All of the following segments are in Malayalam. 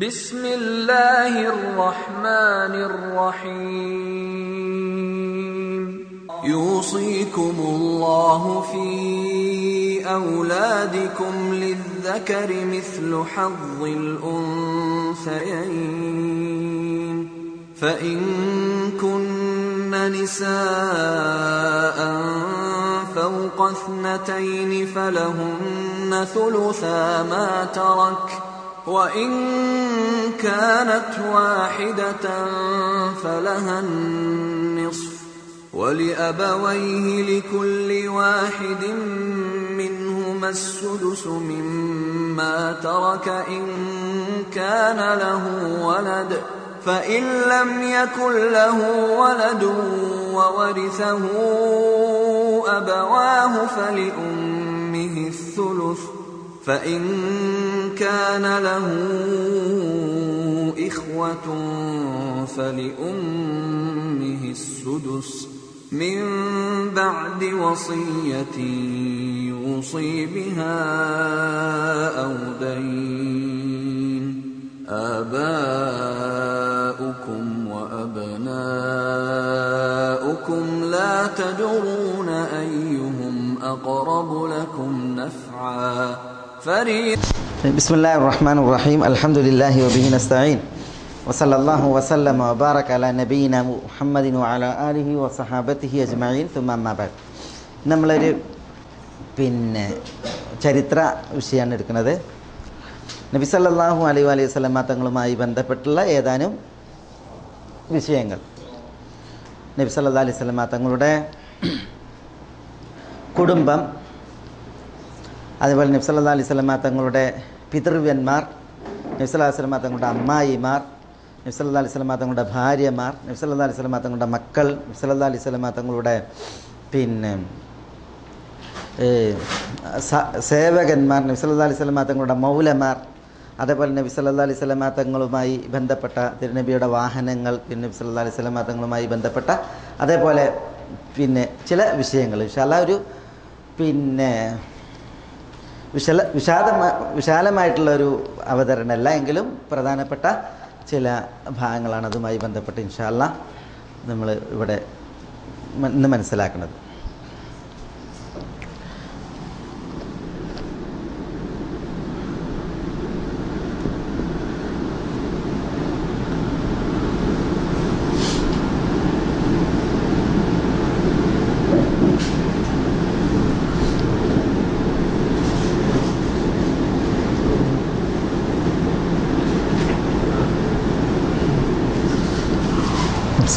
ബിസ്മില്ലാഹിർ റഹ്മാനിർ റഹീം. യൂസീകുമുല്ലാഹു ഫീ ഔലാദികും ലിദ്ദകരി മിസ്ലു ഹദ്ദിൽ ഉൻസയൈൻ. ഫഇൻ കുന്ന നിസാഅൻ ഫൗഖ ഇസ്നതൈൻ ഫലഹുന്ന സുലുസാ മാ തറക്. وإن كانت واحدة فلها النصف ولأبويه لكل واحد منهما السدس مما ترك إن كان له ولد فإن لم يكن له ولد وورثه أبواه فلأمه الثلث فإن كان له إخوة فلأمه السدس من بعد وصية يوصي بها أو دين. آباؤكم وأبناؤكم لا تدرون أيهم أقرب لكم نفعا. بسم الله الرحمن الرحيم. الحمد لله وبه نستعين وصلى الله وسلم وبارك على نبينا محمد وعلى آله وصحابته أجمعين ثم أما بعد. നമ്മളൊരു ചരിത്ര വിഷയമാണ് എടുക്കുന്നത്. നബി സല്ലല്ലാഹു അലൈഹി വസല്ലം തങ്ങളുമായി ബന്ധപ്പെട്ടുള്ള ഏതാനും വിഷയങ്ങൾ. നബി സല്ലല്ലാഹു അലൈഹി വസല്ലം തങ്ങളുടെ കുടുംബം, അതുപോലെ നബി സല്ലല്ലാഹു അലൈഹി വസല്ലം തങ്ങളുടെ പിതൃവ്യന്മാർ, നബി സല്ലല്ലാഹു അലൈഹി വസല്ലം തങ്ങളുടെ അമ്മായിമാർ, നബി സല്ലല്ലാഹു അലൈഹി വസല്ലം തങ്ങളുടെ ഭാര്യമാർ, നബി സല്ലല്ലാഹു അലൈഹി വസല്ലം തങ്ങളുടെ മക്കൾ, നബി സല്ലല്ലാഹു അലൈഹി വസല്ലം തങ്ങളുടെ സേവകന്മാർ, നബി സല്ലല്ലാഹു അലൈഹി വസല്ലം തങ്ങളുടെ മൗലമാർ, അതേപോലെ നബി സല്ലല്ലാഹു അലൈഹി വസല്ലം തങ്ങളുമായി ബന്ധപ്പെട്ട തിരുനബിയുടെ വാഹനങ്ങൾ, നബി സല്ലല്ലാഹു അലൈഹി വസല്ലം തങ്ങളുമായി ബന്ധപ്പെട്ട അതേപോലെ ചില വിഷയങ്ങൾ ഇൻഷാ അല്ലാഹ് ഒരു വിശാലമായിട്ടുള്ളൊരു അവതരണമല്ല, എങ്കിലും പ്രധാനപ്പെട്ട ചില ഭാഗങ്ങളാണ് അതുമായി ബന്ധപ്പെട്ട് ഇൻഷാ അല്ലാഹ് നമ്മൾ ഇവിടെ ഇന്ന് മനസ്സിലാക്കുന്നത്.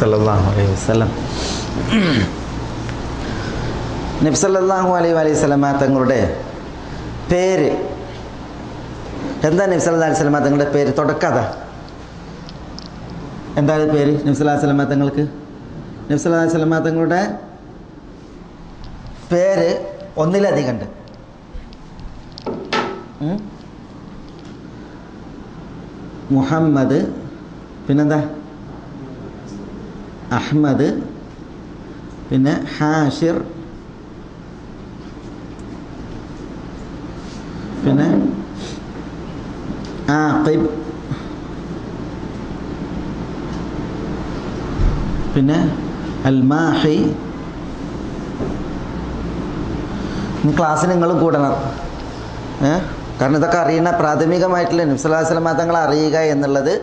സല്ലല്ലാഹു അലൈഹി വസല്ലം. നബി സല്ലല്ലാഹു അലൈഹി വസല്ലം തങ്ങളുടെ പേര് എന്താ? നബി സല്ലല്ലാഹു അലൈഹി വസല്ലം തങ്ങളുടെ പേര് തുടക്കത എന്താണ് പേര്? നബി സല്ലല്ലാഹു അലൈഹി വസല്ലം തങ്ങൾക്ക് നബി സല്ലല്ലാഹു അലൈഹി വസല്ലം തങ്ങളുടെ പേര് ഒന്നിലധികം ഉണ്ട്. മുഹമ്മദ്, പിന്നെന്താ അഹ്മദ്, പിന്നെ ഹാഷിർ, പിന്നെ ആഖിബ്, പിന്നെ അൽമാഹി. ക്ലാസ്സിന് നിങ്ങളും കൂടണം, കാരണം ഇതൊക്കെ അറിയണ പ്രാഥമികമായിട്ടുള്ള നബി സല്ലല്ലാഹു അലൈഹി വസല്ലം തങ്ങളെ അറിയുക എന്നുള്ളത്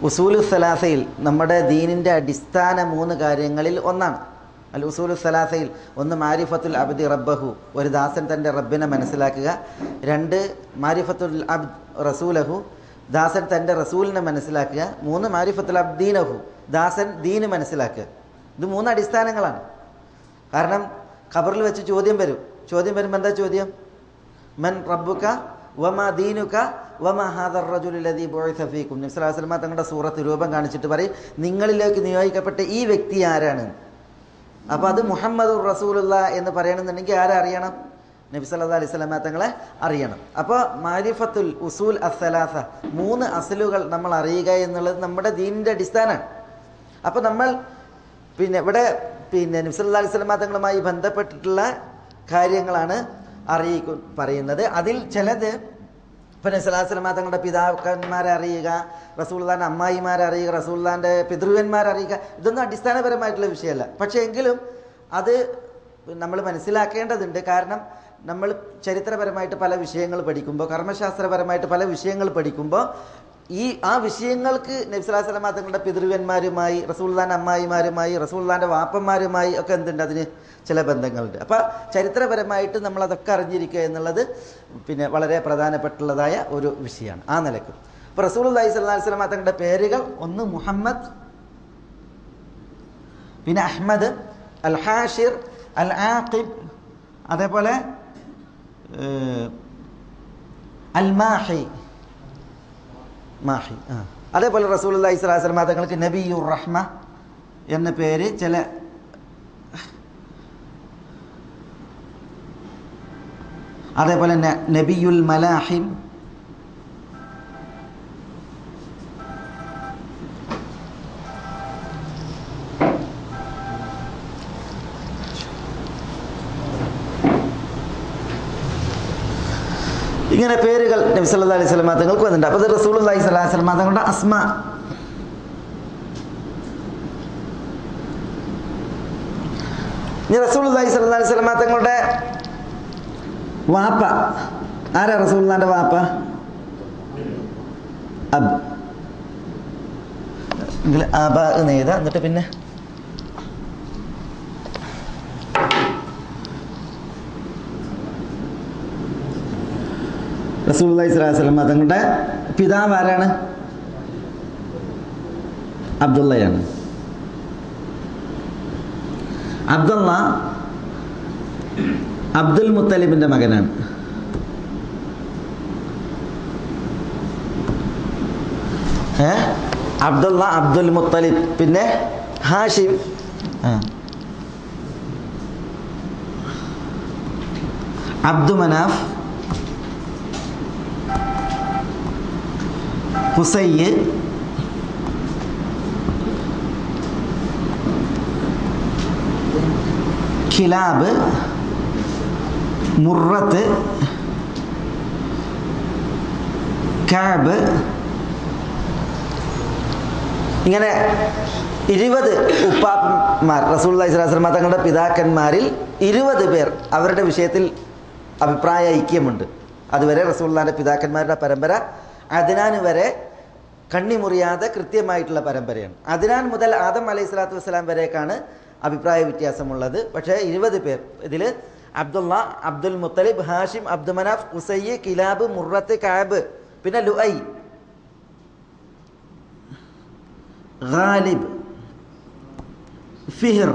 ഉസൂലു സലാസയിൽ നമ്മുടെ ദീനിൻ്റെ അടിസ്ഥാന 3 കാര്യങ്ങളിൽ ഒന്നാണ്. അൽ ഉസൂലു സലാസയിൽ ഒന്ന് മാരിഫത്തുൽ അബ്ദി റബ്ബഹു, ഒരു ദാസൻ തൻ്റെ റബ്ബിനെ മനസ്സിലാക്കുക. 2 മാരിഫത്തുൽ അബ്ദ് റസൂലഹു, ദാസൻ തൻ്റെ റസൂലിനെ മനസ്സിലാക്കുക. 3 മാരിഫത്തുൽ അബ്ദ് ദീനഹു, ദാസൻ ദീന് മനസ്സിലാക്കുക. ഇത് 3 അടിസ്ഥാനങ്ങളാണ്. കാരണം ഖബറിൽ വെച്ച് ചോദ്യം വരുമ്പോൾ എന്താ ചോദ്യം? മൻ റബ്ബുക വമാ ദീനുക വമാ ഹാദർ റജുലു ലദീ ബുഇസ ഫീകും. നബി സല്ലല്ലാഹു അലൈഹി വസല്ലം തങ്ങളുടെ സൂറത്ത് രൂപം കാണിച്ചിട്ട് പറയും, നിങ്ങളിലേക്ക് നിയോഗിക്കപ്പെട്ട ഈ വ്യക്തി ആരാണ്? അപ്പോൾ അത് മുഹമ്മദുർ റസൂലുള്ളാഹ് എന്ന് പറയണമെന്നുണ്ടെങ്കിൽ ആരെ അറിയണം? നബി സല്ലല്ലാഹു അലൈഹി വസല്ലം തങ്ങളെ അറിയണം. അപ്പോൾ മാരിഫത്തുൽ ഉസൂൽ അസ്സലാസ, 3 അസ്ലുകൾ നമ്മൾ അറിയുക എന്നുള്ളത് നമ്മുടെ ദീനിൻ്റെ അടിസ്ഥാനമാണ്. അപ്പോൾ നമ്മൾ ഇവിടെ നബി സല്ലല്ലാഹു അലൈഹി വസല്ലം തങ്ങളുമായി ബന്ധപ്പെട്ടിട്ടുള്ള കാര്യങ്ങളാണ് പറയുന്നത്. അതിൽ ചിലത് അപ്പം നബി സല്ലല്ലാഹു അലൈഹി വസല്ലം തങ്ങളുടെ പിതാക്കന്മാരെ അറിയുക, റസൂലുള്ളാഹിൻ്റെ അമ്മായിമാരെ അറിയുക, റസൂലുള്ളാഹിൻ്റെ പിതൃവ്യന്മാരെ അറിയുക, ഇതൊന്നും അടിസ്ഥാനപരമായിട്ടുള്ള വിഷയമല്ല. പക്ഷേ എങ്കിലും അത് നമ്മൾ മനസ്സിലാക്കേണ്ടതുണ്ട്. കാരണം നമ്മൾ ചരിത്രപരമായിട്ട് പല വിഷയങ്ങൾ പഠിക്കുമ്പോൾ, കർമ്മശാസ്ത്രപരമായിട്ട് പല വിഷയങ്ങൾ പഠിക്കുമ്പോൾ ആ വിഷയങ്ങൾക്ക് നബി സല്ലല്ലാഹു അലൈഹി വസല്ലം തങ്ങളുടെ പിതൃവ്യന്മാരുമായി, റസൂലുള്ളാഹിൻ്റെ അമ്മായിമാരുമായി, റസൂലുള്ളാഹിൻ്റെ വാപ്പന്മാരുമായി ഒക്കെ എന്തുണ്ട്, അതിന് ചില ബന്ധങ്ങളുണ്ട്. അപ്പോൾ ചരിത്രപരമായിട്ട് നമ്മളതൊക്കെ അറിഞ്ഞിരിക്കുക എന്നുള്ളത് പിന്നെ വളരെ പ്രധാനപ്പെട്ടുള്ളതായ ഒരു വിഷയമാണ് ആ നിലക്ക്. അപ്പോൾ റസൂലുള്ളാഹി സ്വല്ലല്ലാഹു അലൈഹി വസല്ലം തങ്ങളുടെ പേരുകൾ ഒന്ന് മുഹമ്മദ്, പിന്നെ അഹ്മദ്, അൽ ഹാഷിർ, അൽ ആഖിബ്, അതേപോലെ അൽ മാഹി, അതേപോലെ റസൂലുള്ളാഹി സ്വല്ലല്ലാഹു അലൈഹി വസല്ലം തങ്ങൾക്ക് നബിയുർ റഹ്മ എന്ന പേര്, ചില അതേപോലെ തന്നെ നബിയുൽ മലാഹിം, ഇങ്ങനെ പേരുകൾ നബി സല്ലല്ലാഹു അലൈഹി വസല്ലം തങ്ങൾക്ക് വന്നിട്ടുണ്ട്. അപ്പോൾ ഇത് റസൂലുള്ളാഹി സ്വല്ലല്ലാഹു അലൈഹി വസല്ലം തങ്ങളുടെ അസ്മാ. ഇനി റസൂലുള്ളാഹി സ്വല്ലല്ലാഹു അലൈഹി വസല്ലം തങ്ങളുടെ വാപ്പ ആരാ? റസൂലുള്ളാഹിന്റെ വാപ്പ അബ് അബ എഴുതാ. എന്നിട്ട് പിന്നെ റസൂലുള്ളാഹി സ്വല്ലല്ലാഹു അലൈഹി വസല്ലം തങ്ങളുടെ പിതാവ് ആരാണ്? അബ്ദുള്ളയാണ്. അബ്ദുള്ള അബ്ദുൽ മുത്തലിബിൻ്റെ മകനാണ്. അബ്ദുള്ള അബ്ദുൽ മുത്തലിബ്, പിന്നെ ഹാഷിം, അബ്ദു മനാഫ്, ഹുസൈയ്, ഖിലാബ്, മുറത്ത്, കഅബ്, ഇങ്ങനെ 20 ഉപ്പാപ്പന്മാർ റസൂലുള്ളാഹി സ്വല്ലല്ലാഹു അലൈഹി വസല്ലം തങ്ങളുടെ പിതാക്കന്മാരിൽ 20 പേർ അവരുടെ വിഷയത്തിൽ അഭിപ്രായ ഐക്യമുണ്ട്. അതുവരെ റസൂലുള്ളാഹിന്റെ പിതാക്കന്മാരുടെ പരമ്പര അദ്നാൻ വരെ കണ്ണിമുറിയാതെ കൃത്യമായിട്ടുള്ള പരമ്പരയാണ്. അദ്നാൻ മുതൽ ആദം അലൈഹി സ്വലാത്തു വസ്സലാം വരേക്കാണ് അഭിപ്രായ വ്യത്യാസമുള്ളത്. പക്ഷേ 20 പേർ, ഇതിൽ അബ്ദുള്ള, അബ്ദുൽ മുത്തലിബ്, ഹാഷിം, അബ്ദു മനാഫ്, ഉസയ്യ്, കിലാബ്, മുറത്ത്, കഅബ്, പിന്നെ ലുഐ, ഗാലിബ്, ഫിഹിർ,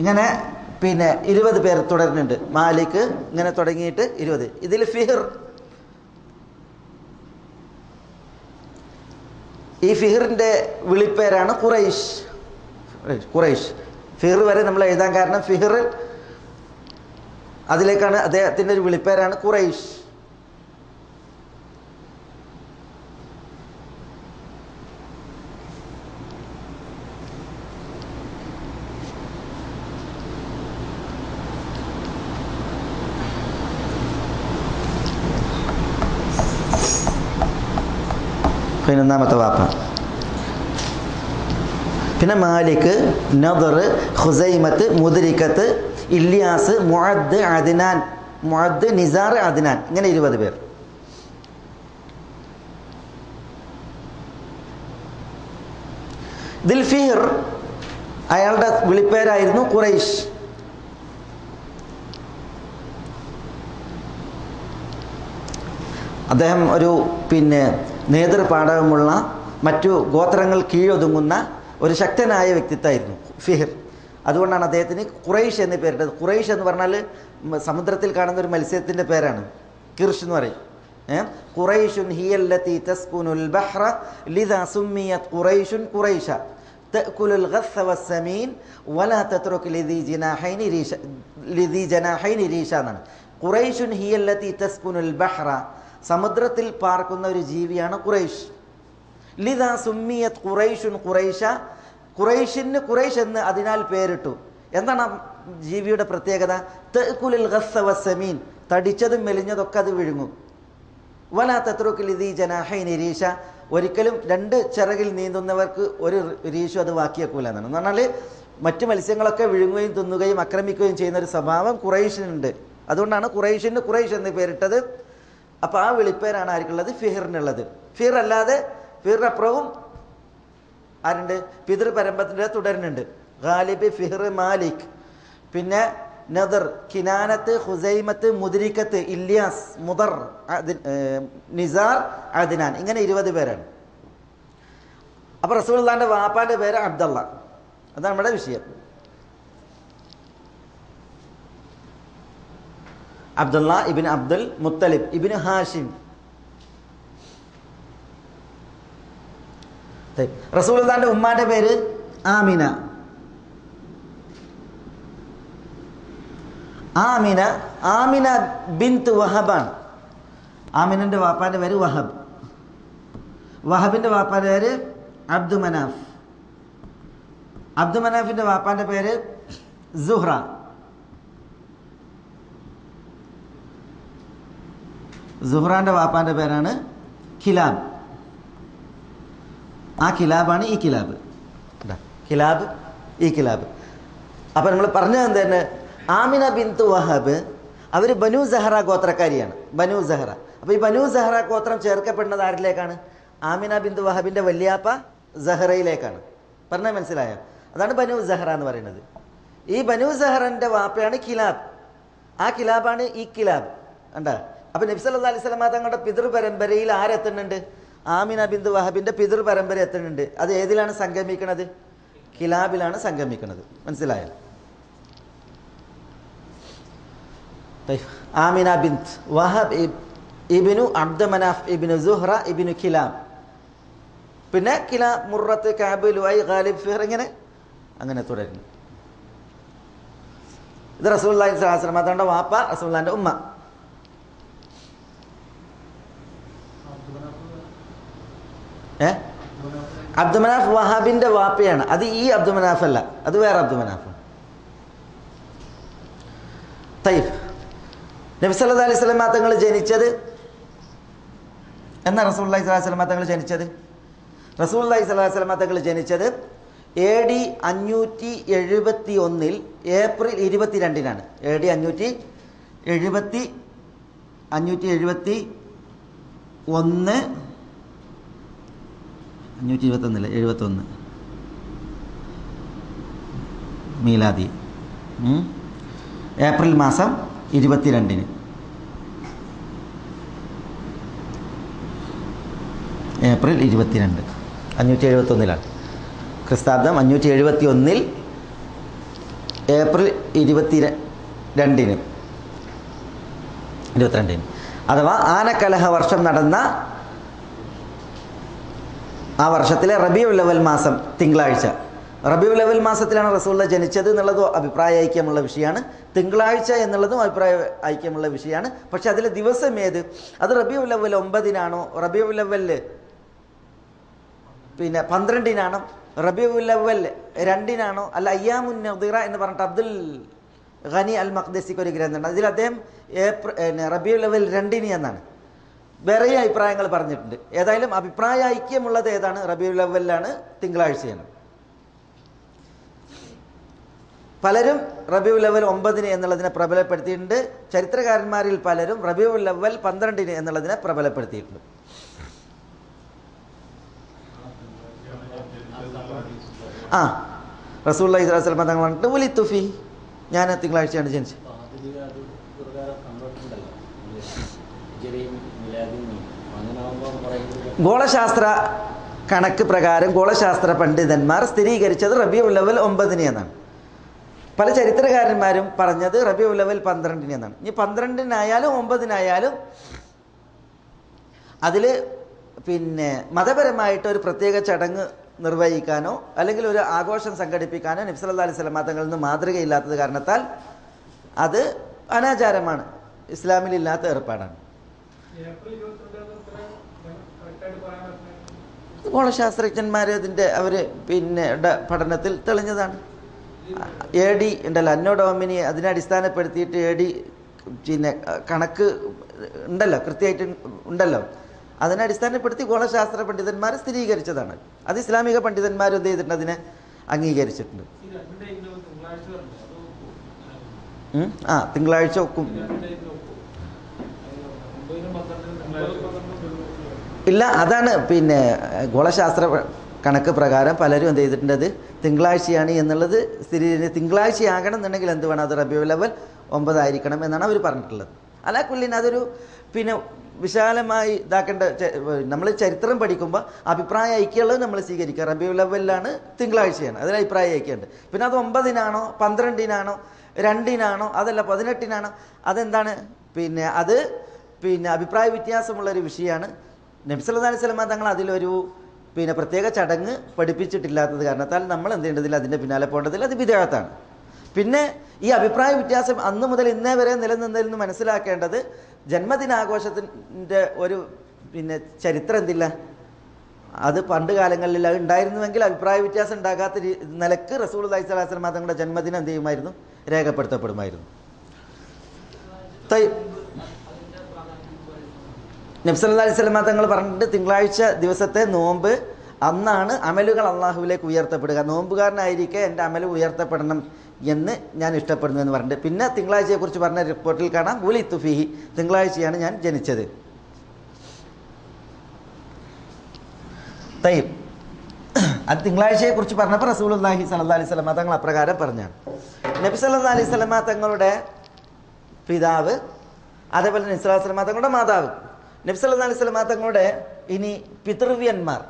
ഇങ്ങനെ പിന്നെ 20 പേർ തുടരുന്നുണ്ട്. മാലിക്, ഇങ്ങനെ തുടങ്ങിയിട്ട് 20. ഇതിൽ ഫിഹിർ, ഈ ഫിഹിറിൻ്റെ വിളിപ്പേരാണ് ഖുറൈഷ്. ഖുറൈഷ് ഫിഹിർ വരെ നമ്മൾ എഴുതാൻ കാരണം ഫിഹിർ അതിലേക്കാണ്, അദ്ദേഹത്തിൻ്റെ ഒരു വിളിപ്പേരാണ് ഖുറൈഷ്. പതിനൊന്നാമത്തെ വാപ്പ. പിന്നെ മാലിക്, നദർ, ഖുസൈമത്ത്, മുദ്രിക്കത്ത്, ഇല്യാസ്, മുഅദ്, അദ്നാൻ, മുഅദ്, നിസാർ, അദ്നാൻ, ഇങ്ങനെ 20 പേർ. ദിൽ ഫിഹിർ അയാളുടെ വിളിപ്പേരായിരുന്നു ഖുറൈഷ്. അദ്ദേഹം ഒരു പിന്നെ നേതൃപാടവമുള്ള മറ്റു ഗോത്രങ്ങൾ കീഴൊതുങ്ങുന്ന ഒരു ശക്തനായ വ്യക്തിത്വമായിരുന്നു ഫിഹിർ. അതുകൊണ്ടാണ് അദ്ദേഹത്തിന് ഖുറൈഷ് എന്ന് പേരിട്ടത്. ഖുറൈഷ് എന്ന് പറഞ്ഞാൽ സമുദ്രത്തിൽ കാണുന്ന ഒരു മത്സ്യത്തിൻ്റെ പേരാണ്, കിർഷ് എന്ന് പറയും. ഖുറൈഷുൻ ഹിയല്ലതി തസ്കുനുൽ ബഹ്റ ലിദാ സുമ്മിയത് ഖുറൈഷുൻ ഖുറൈഷ തഅകുലുൽ ഗസ്സ വസ്സമീൻ വലാ തത്റുക് ലിദി ജനാഹൈനി രീഷ എന്നാണ്. ഖുറൈഷുൻ ഹിയല്ലതി തസ്കുനുൽ ബഹ്റ, സമുദ്രത്തിൽ പാർക്കുന്ന ഒരു ജീവിയാണ് ഖുറൈഷ്. ലിദാ സുമ്മിയത് ഖുറൈഷുൻ ഖുറൈഷ, ഖുറൈഷിന് ഖുറൈഷ് എന്ന് അതിനാൽ പേരിട്ടു. എന്താണ് ആ ജീവിയുടെ പ്രത്യേകത? തഅകുലുൽ ഗസ്സ വസ്സമീൻ, തടിച്ചതും മെലിഞ്ഞതൊക്കെ അത് വിഴുങ്ങും. വലാ തത്രുക്കിൽ ഇദീ ജനാഹൈനി രീഷ, ഒരിക്കലും രണ്ട് ചിറകിൽ നീന്തുന്നവർക്ക് ഒരു രീഷു അത് ബാക്കിയാക്കൂല എന്നാണ്. എന്ന് പറഞ്ഞാൽ മറ്റു മത്സ്യങ്ങളൊക്കെ വിഴുങ്ങുകയും തിന്നുകയും ആക്രമിക്കുകയും ചെയ്യുന്ന ഒരു സ്വഭാവം ഖുറൈശിനുണ്ട്. അതുകൊണ്ടാണ് ഖുറൈശിന് ഖുറൈഷ് എന്ന് പേരിട്ടത്. അപ്പോൾ ആ വിളിപ്പേരാണ് ആർക്കുള്ളത്? ഫിഹിറിനുള്ളത്. ഫിഹിർ അല്ലാതെ ഫിഹിറിനപ്പുറവും ആരുണ്ട്? പിതൃപരമ്പരത്തിൻ്റെ തുടരുന്നുണ്ട്. ഗാലിബ്, ഫിഹിർ, മാലിക്, പിന്നെ നദർ, കിനാനത്ത്, ഹുസൈമത്ത്, മുദ്രിക്കത്ത്, ഇല്യാസ്, മുദർ, നിസാർ, അദ്നാൻ, ഇങ്ങനെ 20 പേരാണ്. അപ്പോൾ റസൂലുള്ളാഹിന്റെ വാപ്പാന്റെ പേര് അബ്ദുള്ള. അതാണ് നമ്മുടെ വിഷയം. അബ്ദുള്ള ഇബിൻ അബ്ദുൽ മുത്തലിബ് ഇബിൻ ഹാഷിം. റസൂലുള്ളാഹിന്റെ ഉമ്മാന്റെ പേര് ആമിന. ആമിന ആമിന ബിൻത്ത് വഹബാണ്. ആമിനന്റെ വാപ്പാന്റെ പേര് വഹബ്. വഹബിന്റെ വാപ്പാന്റെ പേര് അബ്ദു മനാഫ്. അബ്ദു മനാഫിന്റെ വാപ്പാന്റെ പേര് സുഹ്റ. സുഹ്റാന്റെ വാപ്പാന്റെ പേരാണ് കിലാബ്. ആ കിലാബാണ് ഈ കിലാബ്. കിലാബ്, ഈ കിലാബ്. അപ്പം നമ്മൾ പറഞ്ഞത് എന്താണ്? ആമിന ബിന്തു വഹബ് അവർ ബനു സഹറ ഗോത്രക്കാരിയാണ്. ബനു സഹറ. അപ്പോൾ ഈ ബനു സഹറ ഗോത്രം ചേർക്കപ്പെടുന്നത് ആരിലേക്കാണ്? ആമിന ബിന്തു വഹബിൻ്റെ വല്യാപ്പ സഹറയിലേക്കാണ്. പറഞ്ഞാൽ മനസ്സിലായോ? അതാണ് ബനു സഹറ എന്ന് പറയുന്നത്. ഈ ബനു സഹറിൻ്റെ വാപ്പയാണ് കിലാബ്. ആ കിലാബാണ് ഈ കിലാബ്. കണ്ടാ? അപ്പം നബി സല്ലല്ലാഹു അലൈഹി വസല്ലം തങ്ങളുടെ പിതൃപരമ്പരയിൽ ആരെത്തുന്നുണ്ട്? ആമിന ബിന്തു വഹബിൻ്റെ പിതൃപരമ്പര എത്തുന്നുണ്ട്. അത് ഏതിലാണ് സംഗമിക്കുന്നത്? കിലാബിലാണ് സംഗമിക്കുന്നത്. മനസ്സിലായോ? ആമിന ബിന്ത് വഹബ് ഇബ്നു അബ്ദു മനാഫ് ഇബ്നു സുഹ്റ ഇബ്നു കിലാബ്. പിന്നെ കിലാബ്, മുറത്ത്, കഅബ്, ലുഐ, ഗാലിബ്, ഫിഹർ, അങ്ങനെ തുടരുന്നു. ഇത് റസൂലുള്ളാഹി സ്വല്ലല്ലാഹു അലൈഹി വസല്ലം തങ്ങളുടെ വാപ്പ, റസൂലുള്ളാഹിന്റെ ഉമ്മ. അബ്ദു മനാഫ് വഹാബിന്റെ വാപ്പയാണ്. അത് ഈ അബ്ദു മനാഫ് അല്ല, അത് വേറെ അബ്ദു മനാഫ്. തയ്യിബ്. നബി സല്ലല്ലാഹു അലൈഹി വസല്ലം തങ്ങൾ ജനിച്ചത് എന്നാ? റസൂലുള്ളാഹി സ്വല്ലല്ലാഹു അലൈഹി വസല്ലം തങ്ങൾ ജനിച്ചത് റസൂലുള്ളാഹി സ്വല്ലല്ലാഹു അലൈഹി വസല്ലം തങ്ങൾ ജനിച്ചത് AD 571 ഏപ്രിൽ 22-നാണ്. AD 571 521 മീലാദി ഏപ്രിൽ മാസം 22-ന്. ഏപ്രിൽ 22 571-ലാണ്. ക്രിസ്താബ്ദം 571 ഏപ്രിൽ 22-ന് അഥവാ ആനക്കലഹ വർഷം നടന്ന ആ വർഷത്തിലെ റബീഉൽ അവൽ മാസം തിങ്കളാഴ്ച. റബീഉൽ അവൽ മാസത്തിലാണ് റസൂലുള്ളാഹി ജനിച്ചത് എന്നുള്ളത് അഭിപ്രായ ഐക്യമുള്ള വിഷയമാണ്. തിങ്കളാഴ്ച എന്നുള്ളതും അഭിപ്രായ ഐക്യമുള്ള വിഷയമാണ്. പക്ഷെ അതിലെ ദിവസം ഏത്? അത് റബീഉൽ അവൽ 9-നാണോ, റബീഉൽ അവൽ 12-നാണോ, റബീഉൽ അവൽ 2-നാണോ, അല്ല അയ്യാമുൻ നദിറ എന്ന് പറഞ്ഞിട്ട് അബ്ദുൽ ഖനി അൽ മഖ്ദസിക്ക് ഒരു ഗ്രന്ഥമുണ്ട്. അതിൽ അദ്ദേഹം റബീഉൽ അവൽ 2-ന് എന്നാണ്. വേറെ അഭിപ്രായങ്ങൾ പറഞ്ഞിട്ടുണ്ട്. ഏതായാലും അഭിപ്രായ ഐക്യമുള്ളത് ഏതാണ്? റബീഉൽ അവലിലാണ്, തിങ്കളാഴ്ചയാണ്. പലരും റബീഉൽ അവൽ 9-ന് എന്നുള്ളതിനെ പ്രബലപ്പെടുത്തിയിട്ടുണ്ട്. ചരിത്രകാരന്മാരിൽ പലരും റബീഉൽ അവൽ 12-ന് എന്നുള്ളതിനെ പ്രബലപ്പെടുത്തിയിട്ടുണ്ട്. റസൂലുള്ളാഹി സ്വല്ലല്ലാഹു അലൈഹി വസല്ലം തങ്ങൾ പറഞ്ഞിട്ട് ഉലിതു ഫീ, ഞാൻ തിങ്കളാഴ്ചയാണ് ജനിച്ചത്. ഗോളശാസ്ത്ര കണക്ക് പ്രകാരം ഗോളശാസ്ത്ര പണ്ഡിതന്മാർ സ്ഥിരീകരിച്ചത് റബീഉൽ അവൽ 9-ന് എന്നാണ്. പല ചരിത്രകാരന്മാരും പറഞ്ഞത് റബീഉൽ അവൽ 12-ന് എന്നാണ്. ഇനി 12-നായാലും 9-നായാലും അതിൽ മതപരമായിട്ട് ഒരു പ്രത്യേക ചടങ്ങ് നിർവഹിക്കാനോ അല്ലെങ്കിൽ ഒരു ആഘോഷം സംഘടിപ്പിക്കാനോ നബി സല്ലല്ലാഹു അലൈഹി വസല്ലം തങ്ങളിൽ നിന്ന് മാതൃകയില്ലാത്തത് കാരണത്താൽ അത് അനാചാരമാണ്, ഇസ്ലാമിലില്ലാത്ത ഏർപ്പാടാണ്. ഗോളശാസ്ത്രജ്ഞന്മാർ അതിൻ്റെ അവർ പഠനത്തിൽ തെളിഞ്ഞതാണ്. AD ഉണ്ടല്ലോ, അന്നോ ഡോമിനി, അതിനെ അടിസ്ഥാനപ്പെടുത്തിയിട്ട് AD പിന്നെ കണക്ക് ഉണ്ടല്ലോ, കൃത്യമായിട്ട് ഉണ്ടല്ലോ. അതിനെ അടിസ്ഥാനപ്പെടുത്തി ഗോളശാസ്ത്ര പണ്ഡിതന്മാർ സ്ഥിരീകരിച്ചതാണ്. അത് ഇസ്ലാമിക പണ്ഡിതന്മാർ എന്ത് ചെയ്തിട്ടുണ്ട്, അതിനെ അംഗീകരിച്ചിട്ടുണ്ട്. തിങ്കളാഴ്ച ഒക്കും ഇല്ല. അതാണ് പിന്നെ ഗോളശാസ്ത്ര കണക്ക് പ്രകാരം പലരും എന്ത് ചെയ്തിട്ടുണ്ട്, അത് തിങ്കളാഴ്ചയാണ് എന്നുള്ളത് തിങ്കളാഴ്ചയാകണം എന്നുണ്ടെങ്കിൽ എന്ത് വേണം, അത് റബീഉൽ അവ്വൽ 9 ആയിരിക്കണം എന്നാണ് അവർ പറഞ്ഞിട്ടുള്ളത്. അലാ കുല്ലിൻ അതൊരു പിന്നെ വിശാലമായി ഇതാക്കേണ്ട. നമ്മൾ ചരിത്രം പഠിക്കുമ്പോൾ അഭിപ്രായ ഐക്യമുള്ളത് നമ്മൾ സ്വീകരിക്കുക. റബീഉൽ അവ്വലിലാണ് തിങ്കളാഴ്ചയാണ്, അതിൽ അഭിപ്രായ ഐക്യമുണ്ട്. പിന്നെ അത് 9-നാണോ 12-നാണോ 2-നാണോ അതല്ല 18-നാണോ അതെന്താണ്, പിന്നെ അത് പിന്നെ അഭിപ്രായ വ്യത്യാസമുള്ളൊരു വിഷയമാണ്. നബി സല്ലല്ലാഹു അലൈഹി വസല്ലം തങ്ങൾ അതിലൊരു പിന്നെ പ്രത്യേക ചടങ്ങ് പഠിപ്പിച്ചിട്ടില്ലാത്തത് കാരണത്താൽ നമ്മൾ എന്ത് ചെയ്യേണ്ടതില്ല, അതിൻ്റെ പിന്നാലെ പോകേണ്ടതില്ല, അത് ബിദ്അത്താണ്. പിന്നെ ഈ അഭിപ്രായ വ്യത്യാസം അന്ന് മുതൽ ഇന്നേ വരെ നിലനിന്നതിൽ നിന്ന് മനസ്സിലാക്കേണ്ടത്, ജന്മദിനാഘോഷത്തിൻ്റെ ഒരു പിന്നെ ചരിത്രം എന്തില്ല, അത് പണ്ട് കാലങ്ങളിൽ അത് ഉണ്ടായിരുന്നുവെങ്കിൽ അഭിപ്രായ വ്യത്യാസം ഉണ്ടാകാത്ത നിലക്ക് റസൂലുള്ളാഹി സ്വല്ലല്ലാഹു അലൈഹി വസല്ലം തങ്ങളുടെ ജന്മദിനം എന്ത് ചെയ്യുമായിരുന്നു, രേഖപ്പെടുത്തപ്പെടുമായിരുന്നു. നബി സല്ലല്ലാഹു അലൈഹി വസല്ലം തങ്ങൾ പറഞ്ഞിട്ട് തിങ്കളാഴ്ച ദിവസത്തെ നോമ്പ് അന്നാണ് അമലുകൾ അള്ളാഹുവിലേക്ക് ഉയർത്തപ്പെടുക. നോമ്പുകാരനായിരിക്കെ എൻ്റെ അമൽ ഉയർത്തപ്പെടണം എന്ന് ഞാൻ ഇഷ്ടപ്പെടുന്നു എന്ന് പറഞ്ഞിട്ട് പിന്നെ തിങ്കളാഴ്ചയെക്കുറിച്ച് പറഞ്ഞ റിപ്പോർട്ടിൽ കാണാം, ഉലിത്തു ഫീഹി, തിങ്കളാഴ്ചയാണ് ഞാൻ ജനിച്ചത്. തയ്യിബ്, അത് തിങ്കളാഴ്ചയെക്കുറിച്ച് പറഞ്ഞപ്പോൾ റസൂലുള്ളാഹി സ്വല്ലല്ലാഹു അലൈഹി വസല്ലം തങ്ങൾ അപ്രകാരം പറഞ്ഞാണ്. നബി സല്ലല്ലാഹു അലൈഹി വസല്ലം തങ്ങളുടെ പിതാവ്, അതേപോലെ നബി സല്ലല്ലാഹു അലൈഹി വസല്ലം തങ്ങളുടെ മാതാവ്, നബി സല്ലല്ലാഹു അലൈഹി വസല്ലം തങ്ങളുടെ ഇനി പിതൃവ്യന്മാർ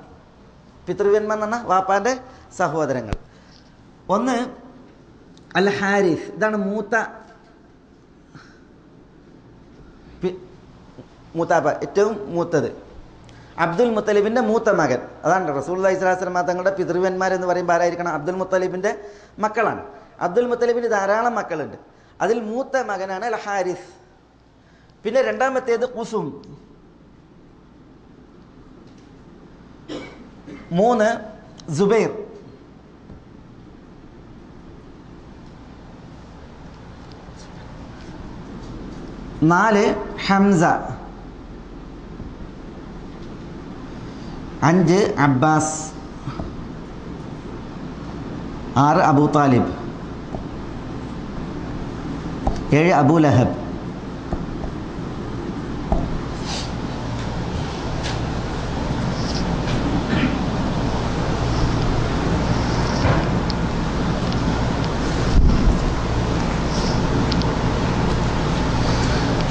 എന്ന് പറഞ്ഞാൽ വാപ്പാൻ്റെ സഹോദരങ്ങൾ. ഒന്ന് അൽ ഹാരിസ്, ഇതാണ് മൂത്താപ്പ, ഏറ്റവും മൂത്തത്. അബ്ദുൽ മുത്തലിബിൻ്റെ മൂത്ത മകൻ, അതാണ് റസൂലുള്ളാഹി സ്വല്ലല്ലാഹു അലൈഹി വസല്ലം തങ്ങളുടെ പിതൃവ്യന്മാരെന്ന് പറയുമ്പോൾ ആരായിരിക്കണം, അബ്ദുൽ മുത്തലിബിൻ്റെ മക്കളാണ്. അബ്ദുൽ മുത്തലിബിന് ധാരാളം മക്കളുണ്ട്. അതിൽ മൂത്ത മകനാണ് അൽ ഹാരിസ്. പിന്നെ രണ്ടാമത്തേത് ഖുസും, 3 സുബൈർ, 4 ഹംസ, 5 അബ്ബാസ്, 6 അബൂ താലിബ്, 7 അബൂ ലഹബ്,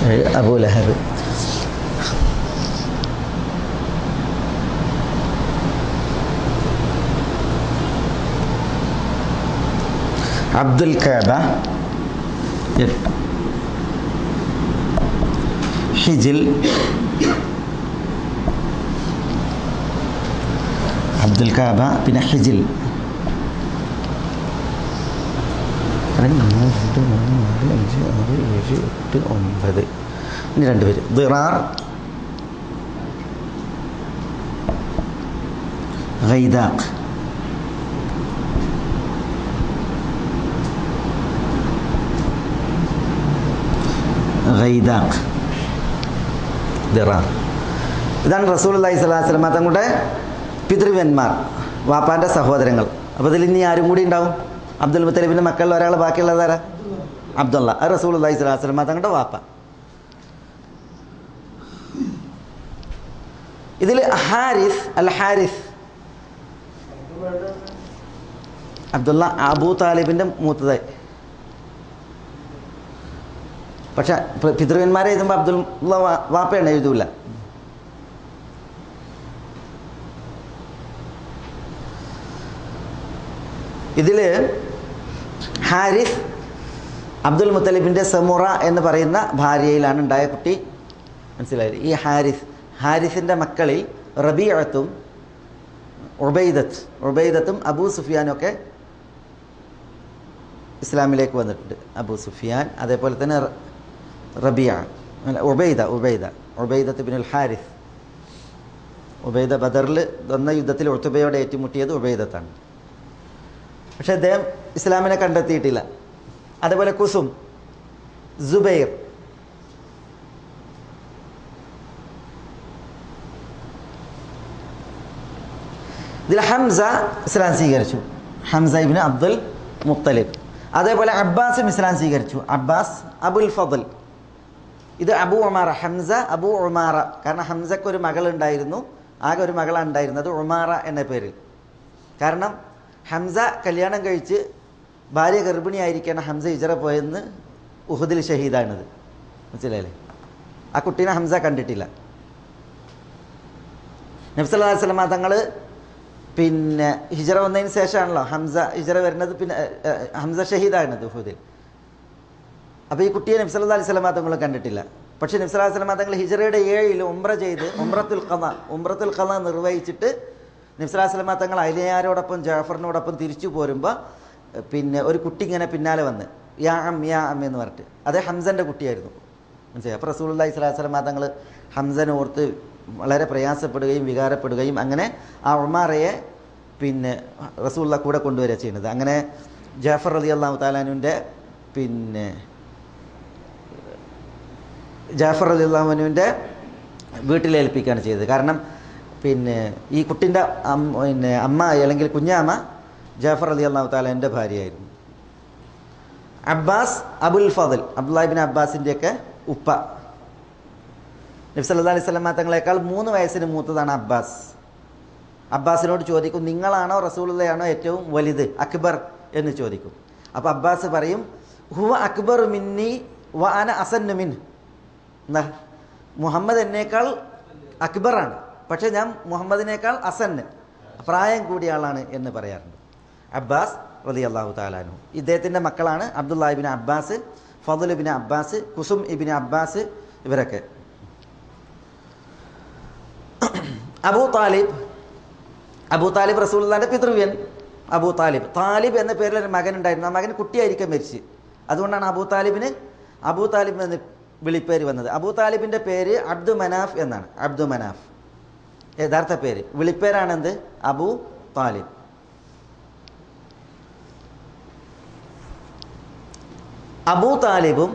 7 അബൂ ലഹബ്. അബ്ദുൽ കഅബ, ഹിജിൽ, അബ്ദുൽ കഅബ, പിന്നെ ഹിജിൽ. 2 3 4 5 6 7 8 9. ഇനി 2 പേര് ദിറാർ, ഗൈദാഖ്. ദിറാർ. ഇതാണ് റസൂലുള്ളാഹി സ്വല്ലല്ലാഹു അലൈഹി വസല്ലം തങ്ങളുടെ പിതൃവ്യന്മാർ, വാപ്പാൻ്റെ സഹോദരങ്ങൾ. അപ്പോൾ ഇതിൽ ഇനി ആരും കൂടി ഉണ്ടാവും, അബ്ദുൽ മുത്തലിബിൻ്റെ മക്കളിൽ ഒരാൾ ബാക്കിയുള്ളതാരാ, അബ്ദുള്ള. അത് റസൂലുള്ളാഹി സ്വല്ലല്ലാഹു അലൈഹി വസല്ലം തങ്ങളുടെ വാപ്പ. ഇതിൽ ഹാരിസ്, അൽ ഹാരിസ്, അബ്ദുള്ള അബൂ താലിബിൻ്റെ മൂത്തതായി. പക്ഷെ പിതൃവന്മാരെ എഴുതുമ്പോൾ അബ്ദുള്ള വാപ്പയാണ് എഴുതൂല. ഇതിൽ ഹാരിസ് അബ്ദുൽ മുത്തലിബിൻ്റെ സമുറ എന്ന് പറയുന്ന ഭാര്യയിലാണ് ഉണ്ടായ കുട്ടി. മനസ്സിലായില്ലേ? ഈ ഹാരിസിൻ്റെ മക്കളിൽ റബീഅത്തും ഉബൈദത്തും അബൂ സുഫിയാനും ഒക്കെ ഇസ്ലാമിലേക്ക് വന്നിട്ടുണ്ട്. അബൂ സുഫിയാൻ, അതേപോലെ തന്നെ റബിയ, ഉബൈദത്ത് ബിനുൽ ഹാരിസ്. ഉബൈദ ബദറിൽ വന്ന യുദ്ധത്തിൽ ഉത്ബയോടെ ഏറ്റുമുട്ടിയത് ഉബൈദത്താണ്. പക്ഷെ അദ്ദേഹം ഇസ്ലാമിനെ കണ്ടെത്തിയിട്ടില്ല. അതേപോലെ കുസും, സുബൈർ, ഇതിൽ ഹംസ ഇസ്ലാം സ്വീകരിച്ചു, ഹംസ ഇബ്നു അബ്ദുൽ മുത്തലിബ്. അതേപോലെ അബ്ബാസും ഇസ്ലാം സ്വീകരിച്ചു, അബ്ബാസ് അബുൽ ഫضൽ. ഇത് അബു ഉമാറ, ഹംസ അബു ഉമാറ. കാരണം ഹംസക്ക് ഒരു മകളുണ്ടായിരുന്നു, ആകെ ഒരു മകളാണ് ഉണ്ടായിരുന്നത്, ഉമാറ എന്ന പേരിൽ. കാരണം ഹംസ കല്യാണം കഴിച്ച് ഭാര്യ ഗർഭിണിയായിരിക്കണം ഹംസ ഹിജറ പോയെന്ന് ഉഹുദിൽ ഷഹീദാണിത്. മനസ്സിലായില്ലേ? ആ കുട്ടീനെ ഹംസ കണ്ടിട്ടില്ല. നബി സല്ലല്ലാഹു അലൈഹി വസല്ലം തങ്ങൾ പിന്നെ ഹിജറ വന്നതിന് ശേഷമാണല്ലോ ഹംസ ഹിജറ വരുന്നത്. പിന്നെ ഹംസ ഷഹീദായിരുന്നത് ഉഹുദിൽ. അപ്പോൾ ഈ കുട്ടിയെ നബി സല്ലല്ലാഹു അലൈഹി വസല്ലം തങ്ങൾ കണ്ടിട്ടില്ല. പക്ഷേ നബി സല്ലല്ലാഹു അലൈഹി വസല്ലം തങ്ങൾ ഹിജറയുടെ 7 ഉംറ ചെയ്ത് ഉംറത്തുൽ ഖള നിർവഹിച്ചിട്ട് നബി സല്ലല്ലാഹു അലൈഹി വസല്ലം തങ്ങൾ അലിയാരോടൊപ്പം ജാഫറിനോടൊപ്പം തിരിച്ചു പോരുമ്പോൾ പിന്നെ ഒരു കുട്ടി ഇങ്ങനെ പിന്നാലെ വന്ന് യാ അം എന്ന് പറഞ്ഞിട്ട്, അതേ ഹംസൻ്റെ കുട്ടിയായിരുന്നു. മനസ്സിലായി? അപ്പോൾ റസൂലുള്ളാഹി സ്വല്ലല്ലാഹു അലൈഹി വസല്ലം തങ്ങൾ ഹംസനെ ഓർത്ത് വളരെ പ്രയാസപ്പെടുകയും വികാരപ്പെടുകയും അങ്ങനെ ആ ഉമാറയെ പിന്നെ റസൂലുള്ളാഹി കൂടെ കൊണ്ടുവരിക ചെയ്യുന്നത്. അങ്ങനെ ജാഫർ റളിയല്ലാഹു തആല അൻഹുവിൻ്റെ പിന്നെ ജാഫർ റളിയല്ലാഹു അൻഹുവിൻ്റെ വീട്ടിലേൽപ്പിക്കുകയാണ് ചെയ്തത്. കാരണം പിന്നെ ഈ കുട്ടിൻ്റെ പിന്നെ അമ്മ അല്ലെങ്കിൽ കുഞ്ഞാമ്മ ജാഫർ റളിയല്ലാഹു തആല എൻ്റെ ഭാര്യയായിരുന്നു. അബ്ബാസ് അബുൽ ഫضൽ, അബ്ദുല്ലാഹി ഇബ്നു അബ്ബാസിൻ്റെയൊക്കെ ഉപ്പ. നബി സല്ലല്ലാഹു അലൈഹി വസല്ലം തങ്ങളെക്കാൾ 3 വയസ്സിന് മൂത്തതാണ് അബ്ബാസ്. അബ്ബാസിനോട് ചോദിക്കും, നിങ്ങളാണോ റസൂലുള്ളയാണോ ഏറ്റവും വലുത്, അക്ബർ എന്ന് ചോദിക്കും. അപ്പോൾ അബ്ബാസ് പറയും, ഹുവ അക്ബർ മിന്നി വ അന അസന്നു മിൻ. എന്താ, മുഹമ്മദ് എന്നേക്കാൾ അക്ബറാണ്, പക്ഷേ ഞാൻ മുഹമ്മദിനേക്കാൾ അസന്ന്, പ്രായം കൂടിയ ആളാണ് എന്ന് പറയാറുണ്ട്. അബ്ബാസ് റളിയല്ലാഹു തആല അൻഹു. ഇദ്ദേഹത്തിൻ്റെ മക്കളാണ് Abdullahi ibn Abbas, Fadl ibn Abbas, Qusam ibn Abbas, ഇവരൊക്കെ. അബൂ താലിബ് റസൂലുള്ളാഹിൻ്റെ പിതൃവ്യൻ. അബൂ താലിബ് എന്ന പേരിലൊരു മകൻ ഉണ്ടായിരുന്നു. ആ മകൻ കുട്ടിയായിരിക്കും മരിച്ച്. അതുകൊണ്ടാണ് അബൂ താലിബ് എന്ന് വിളിപ്പേര് വന്നത്. അബൂ താലിബിൻ്റെ പേര് അബ്ദു മനാഫ് എന്നാണ്. അബ്ദു മനാഫ് യഥാർത്ഥ പേര്. വിളിപ്പേരാണെന്ത്? അബൂ താലിബ്. അബൂ താലിബും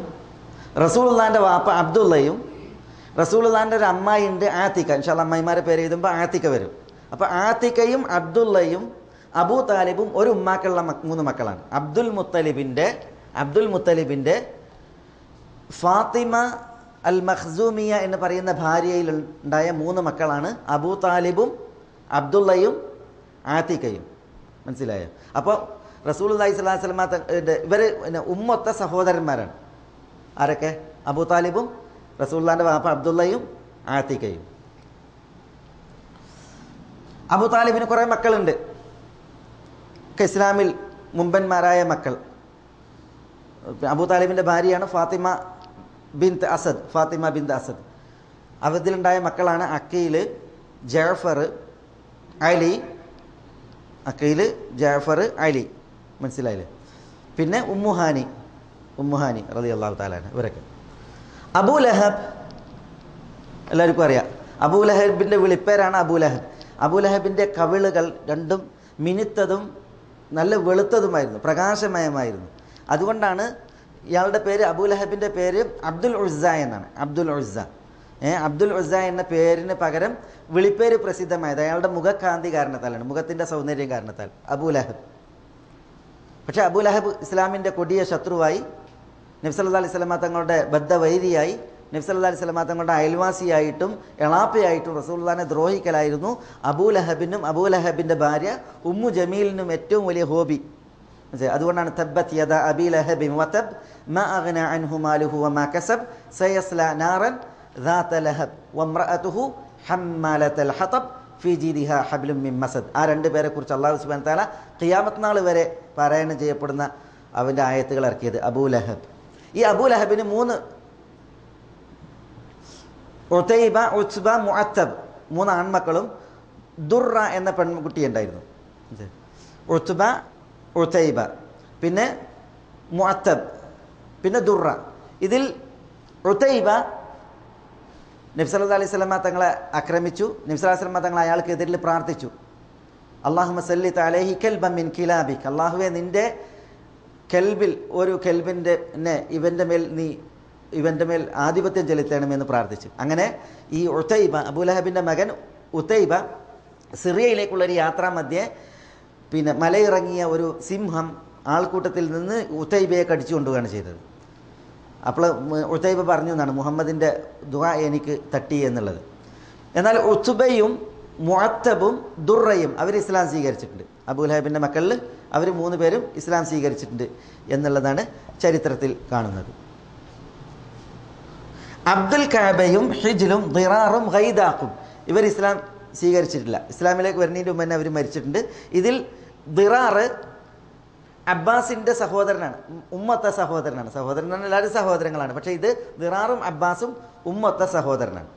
റസൂലുള്ളാഹിൻ്റെ വാപ്പ അബ്ദുള്ളയും, റസൂലുള്ളാഹിൻ്റെ ഒരു അമ്മായിയുണ്ട് ആത്തിക്ക. ഇൻഷാ അല്ലാഹ് അമ്മായിമാരെ പേര് എഴുതുമ്പോൾ ആത്തിക്ക വരും. അപ്പോൾ ആത്തിക്കയും അബ്ദുള്ളയും അബൂ താലിബും ഒരു ഉമ്മാക്കുള്ള 3 മക്കളാണ്. അബ്ദുൽ മുത്തലിബിൻ്റെ ഫാത്തിമ അൽ മഖ്സൂമിയ എന്ന് പറയുന്ന ഭാര്യയിൽ ഉണ്ടായ 3 മക്കളാണ് അബൂ താലിബും അബ്ദുള്ളയും ആത്തിക്കയും. മനസ്സിലായോ? അപ്പോൾ റസൂലുള്ളാഹി സ്വല്ലല്ലാഹു അലൈഹി വസല്ലം ഇവർ ഉമ്മൊത്ത സഹോദരന്മാരാണ്. ആരൊക്കെ? അബൂ താലിബും റസൂലുള്ളാഹിൻ്റെ വാപ്പ അബ്ദുള്ളയും ആത്തിക്കയും. അബൂ താലിബിന് കുറേ മക്കളുണ്ട്, ഇസ്ലാമിൽ മുമ്പന്മാരായ മക്കൾ. അബൂ താലിബിൻ്റെ ഭാര്യയാണ് ഫാത്തിമ ബിൻത് അസദ്. അവരിലുണ്ടായ മക്കളാണ് അഖീൽ, ജഅഫർ, അലി. മനസ്സിലായില്ലേ? പിന്നെ ഉമ്മുഹാനി റളിയല്ലാഹു തആല അൻഹ. ഇവരൊക്കെ. അബൂ ലഹബ് എല്ലാവർക്കും അറിയാം. അബൂ ലഹബിൻ്റെ വിളിപ്പേരാണ് അബൂ ലഹബിൻ്റെ കവിളുകൾ രണ്ടും മിനുത്തതും നല്ല വെളുത്തതുമായിരുന്നു, പ്രകാശമയമായിരുന്നു. അതുകൊണ്ടാണ് ഇയാളുടെ പേര്, അബൂ ലഹബിൻ്റെ പേര് അബ്ദുൽ ഉസ്സ എന്നാണ്. അബ്ദുൽ ഉസ്സ എന്ന പേരിന് പകരം വിളിപ്പേര് പ്രസിദ്ധമായത് അയാളുടെ മുഖകാന്തി കാരണത്താലാണ്, മുഖത്തിൻ്റെ സൗന്ദര്യം കാരണത്താൽ അബൂ ലഹബ്. പക്ഷേ അബൂ ലഹബ് ഇസ്ലാമിൻ്റെ കൊടിയ ശത്രുവായി, നബി സല്ലല്ലാഹു അലൈഹി വസല്ലം തങ്ങളുടെ ബദ്ധവൈരിയായി, നബി സല്ലല്ലാഹു അലൈഹി വസല്ലം തങ്ങളുടെ അയൽവാസിയായിട്ടും എളാപ്പയായിട്ടും റസൂലുള്ളാഹിനെ ദ്രോഹിക്കലായിരുന്നു അബൂ ലഹബിനും അബൂ ലഹബിൻ്റെ ഭാര്യ ഉമ്മു ജമീലിനും ഏറ്റവും വലിയ ഹോബി. അതുകൊണ്ടാണ് തബ്ബത് യദാ അബീ ലഹബിൻ വതബ് മാ അഗ്ന അൻഹു മാലുഹു വമാ കസബ് സയസ്ലാ നാറൻ ذات ലഹബ് വംറഅതുഹു ഹമ്മാലത്തൽ ഹതബ് ഫീ ജീദിഹാ ഹബ്ലും മിൻ മസദ്. ആ 2 പേരെ കുറിച്ച് അല്ലാഹു സുബ്ഹാനഹു വ തആല ഖിയാമത്ത് നാൾ വരെ പാരായണം ചെയ്യപ്പെടുന്ന അവൻ്റെ ആയത്തുകൾ ഇറക്കിയത് അബൂ ലഹബ്. ഈ അബൂ ലഹബിന് 3 ഉതൈബ, ഉത്ബ, മുഅത്തബ് 3 ആൺമക്കളും ദുർറ എന്ന പെൺകുട്ടി ഉണ്ടായിരുന്നു. ഉതൈബ, പിന്നെ മുഅത്തബ്, പിന്നെ ദുർറ. ഇതിൽ ഉതൈബ നബി സല്ലല്ലാഹു അലൈഹി വസല്ലം തങ്ങളെ ആക്രമിച്ചു. നബി സല്ലല്ലാഹു അലൈഹി വസല്ലം തങ്ങൾ അയാൾക്കെതിരിൽ പ്രാർത്ഥിച്ചു, അല്ലാഹുമ്മ സല്ലിത് അലൈഹി കൽബൻ മിൻ കിലാബിക്. അല്ലാഹുവേ, നിൻ്റെ കൽബിൽ ഒരു കൽബിൻ്റെ ഇവൻ്റെ മേൽ ആധിപത്യം ചെലുത്തണമെന്ന് പ്രാർത്ഥിച്ചു. അങ്ങനെ ഈ ഉതൈബ, അബൂ ലഹബിൻ്റെ മകൻ ഉതൈബ സിറിയയിലേക്കുള്ളൊരു യാത്രാമധ്യേ പിന്നെ മലയിറങ്ങിയ ഒരു സിംഹം ആൾക്കൂട്ടത്തിൽ നിന്ന് ഉതൈബയെ കടിച്ചു കൊണ്ടുപോവുകയാണ് ചെയ്തത്. അപ്പോൾ ഉതൈബ പറഞ്ഞു എന്നാണ് മുഹമ്മദിൻ്റെ ദുആ എനിക്ക് തട്ടി എന്നുള്ളത്. എന്നാൽ ഉത്ബയും മുഅത്തബും ദുർറയും അവർ ഇസ്ലാം സ്വീകരിച്ചിട്ടുണ്ട്. അബൂലഹബിൻ്റെ മക്കളിൽ അവർ 3 പേരും ഇസ്ലാം സ്വീകരിച്ചിട്ടുണ്ട് എന്നുള്ളതാണ് ചരിത്രത്തിൽ കാണുന്നത്. അബ്ദുൽ കഅബയും ഹിജ്ലും ദിറാറും ഗൈദാഖും ഇവർ ഇസ്ലാം സ്വീകരിച്ചിട്ടില്ല. ഇസ്ലാമിലേക്ക് വരുന്നതിന് മുമ്പ് തന്നെ അവർ മരിച്ചിട്ടുണ്ട്. ഇതിൽ ദിറാറ് അബ്ബാസിൻ്റെ സഹോദരനാണ്, ഉമ്മത്തെ സഹോദരനാണ്. സഹോദരനാണ്, എല്ലാവരും സഹോദരങ്ങളാണ്. പക്ഷേ ഇത് ദിറാറും അബ്ബാസും ഉമ്മത്തെ സഹോദരനാണ്,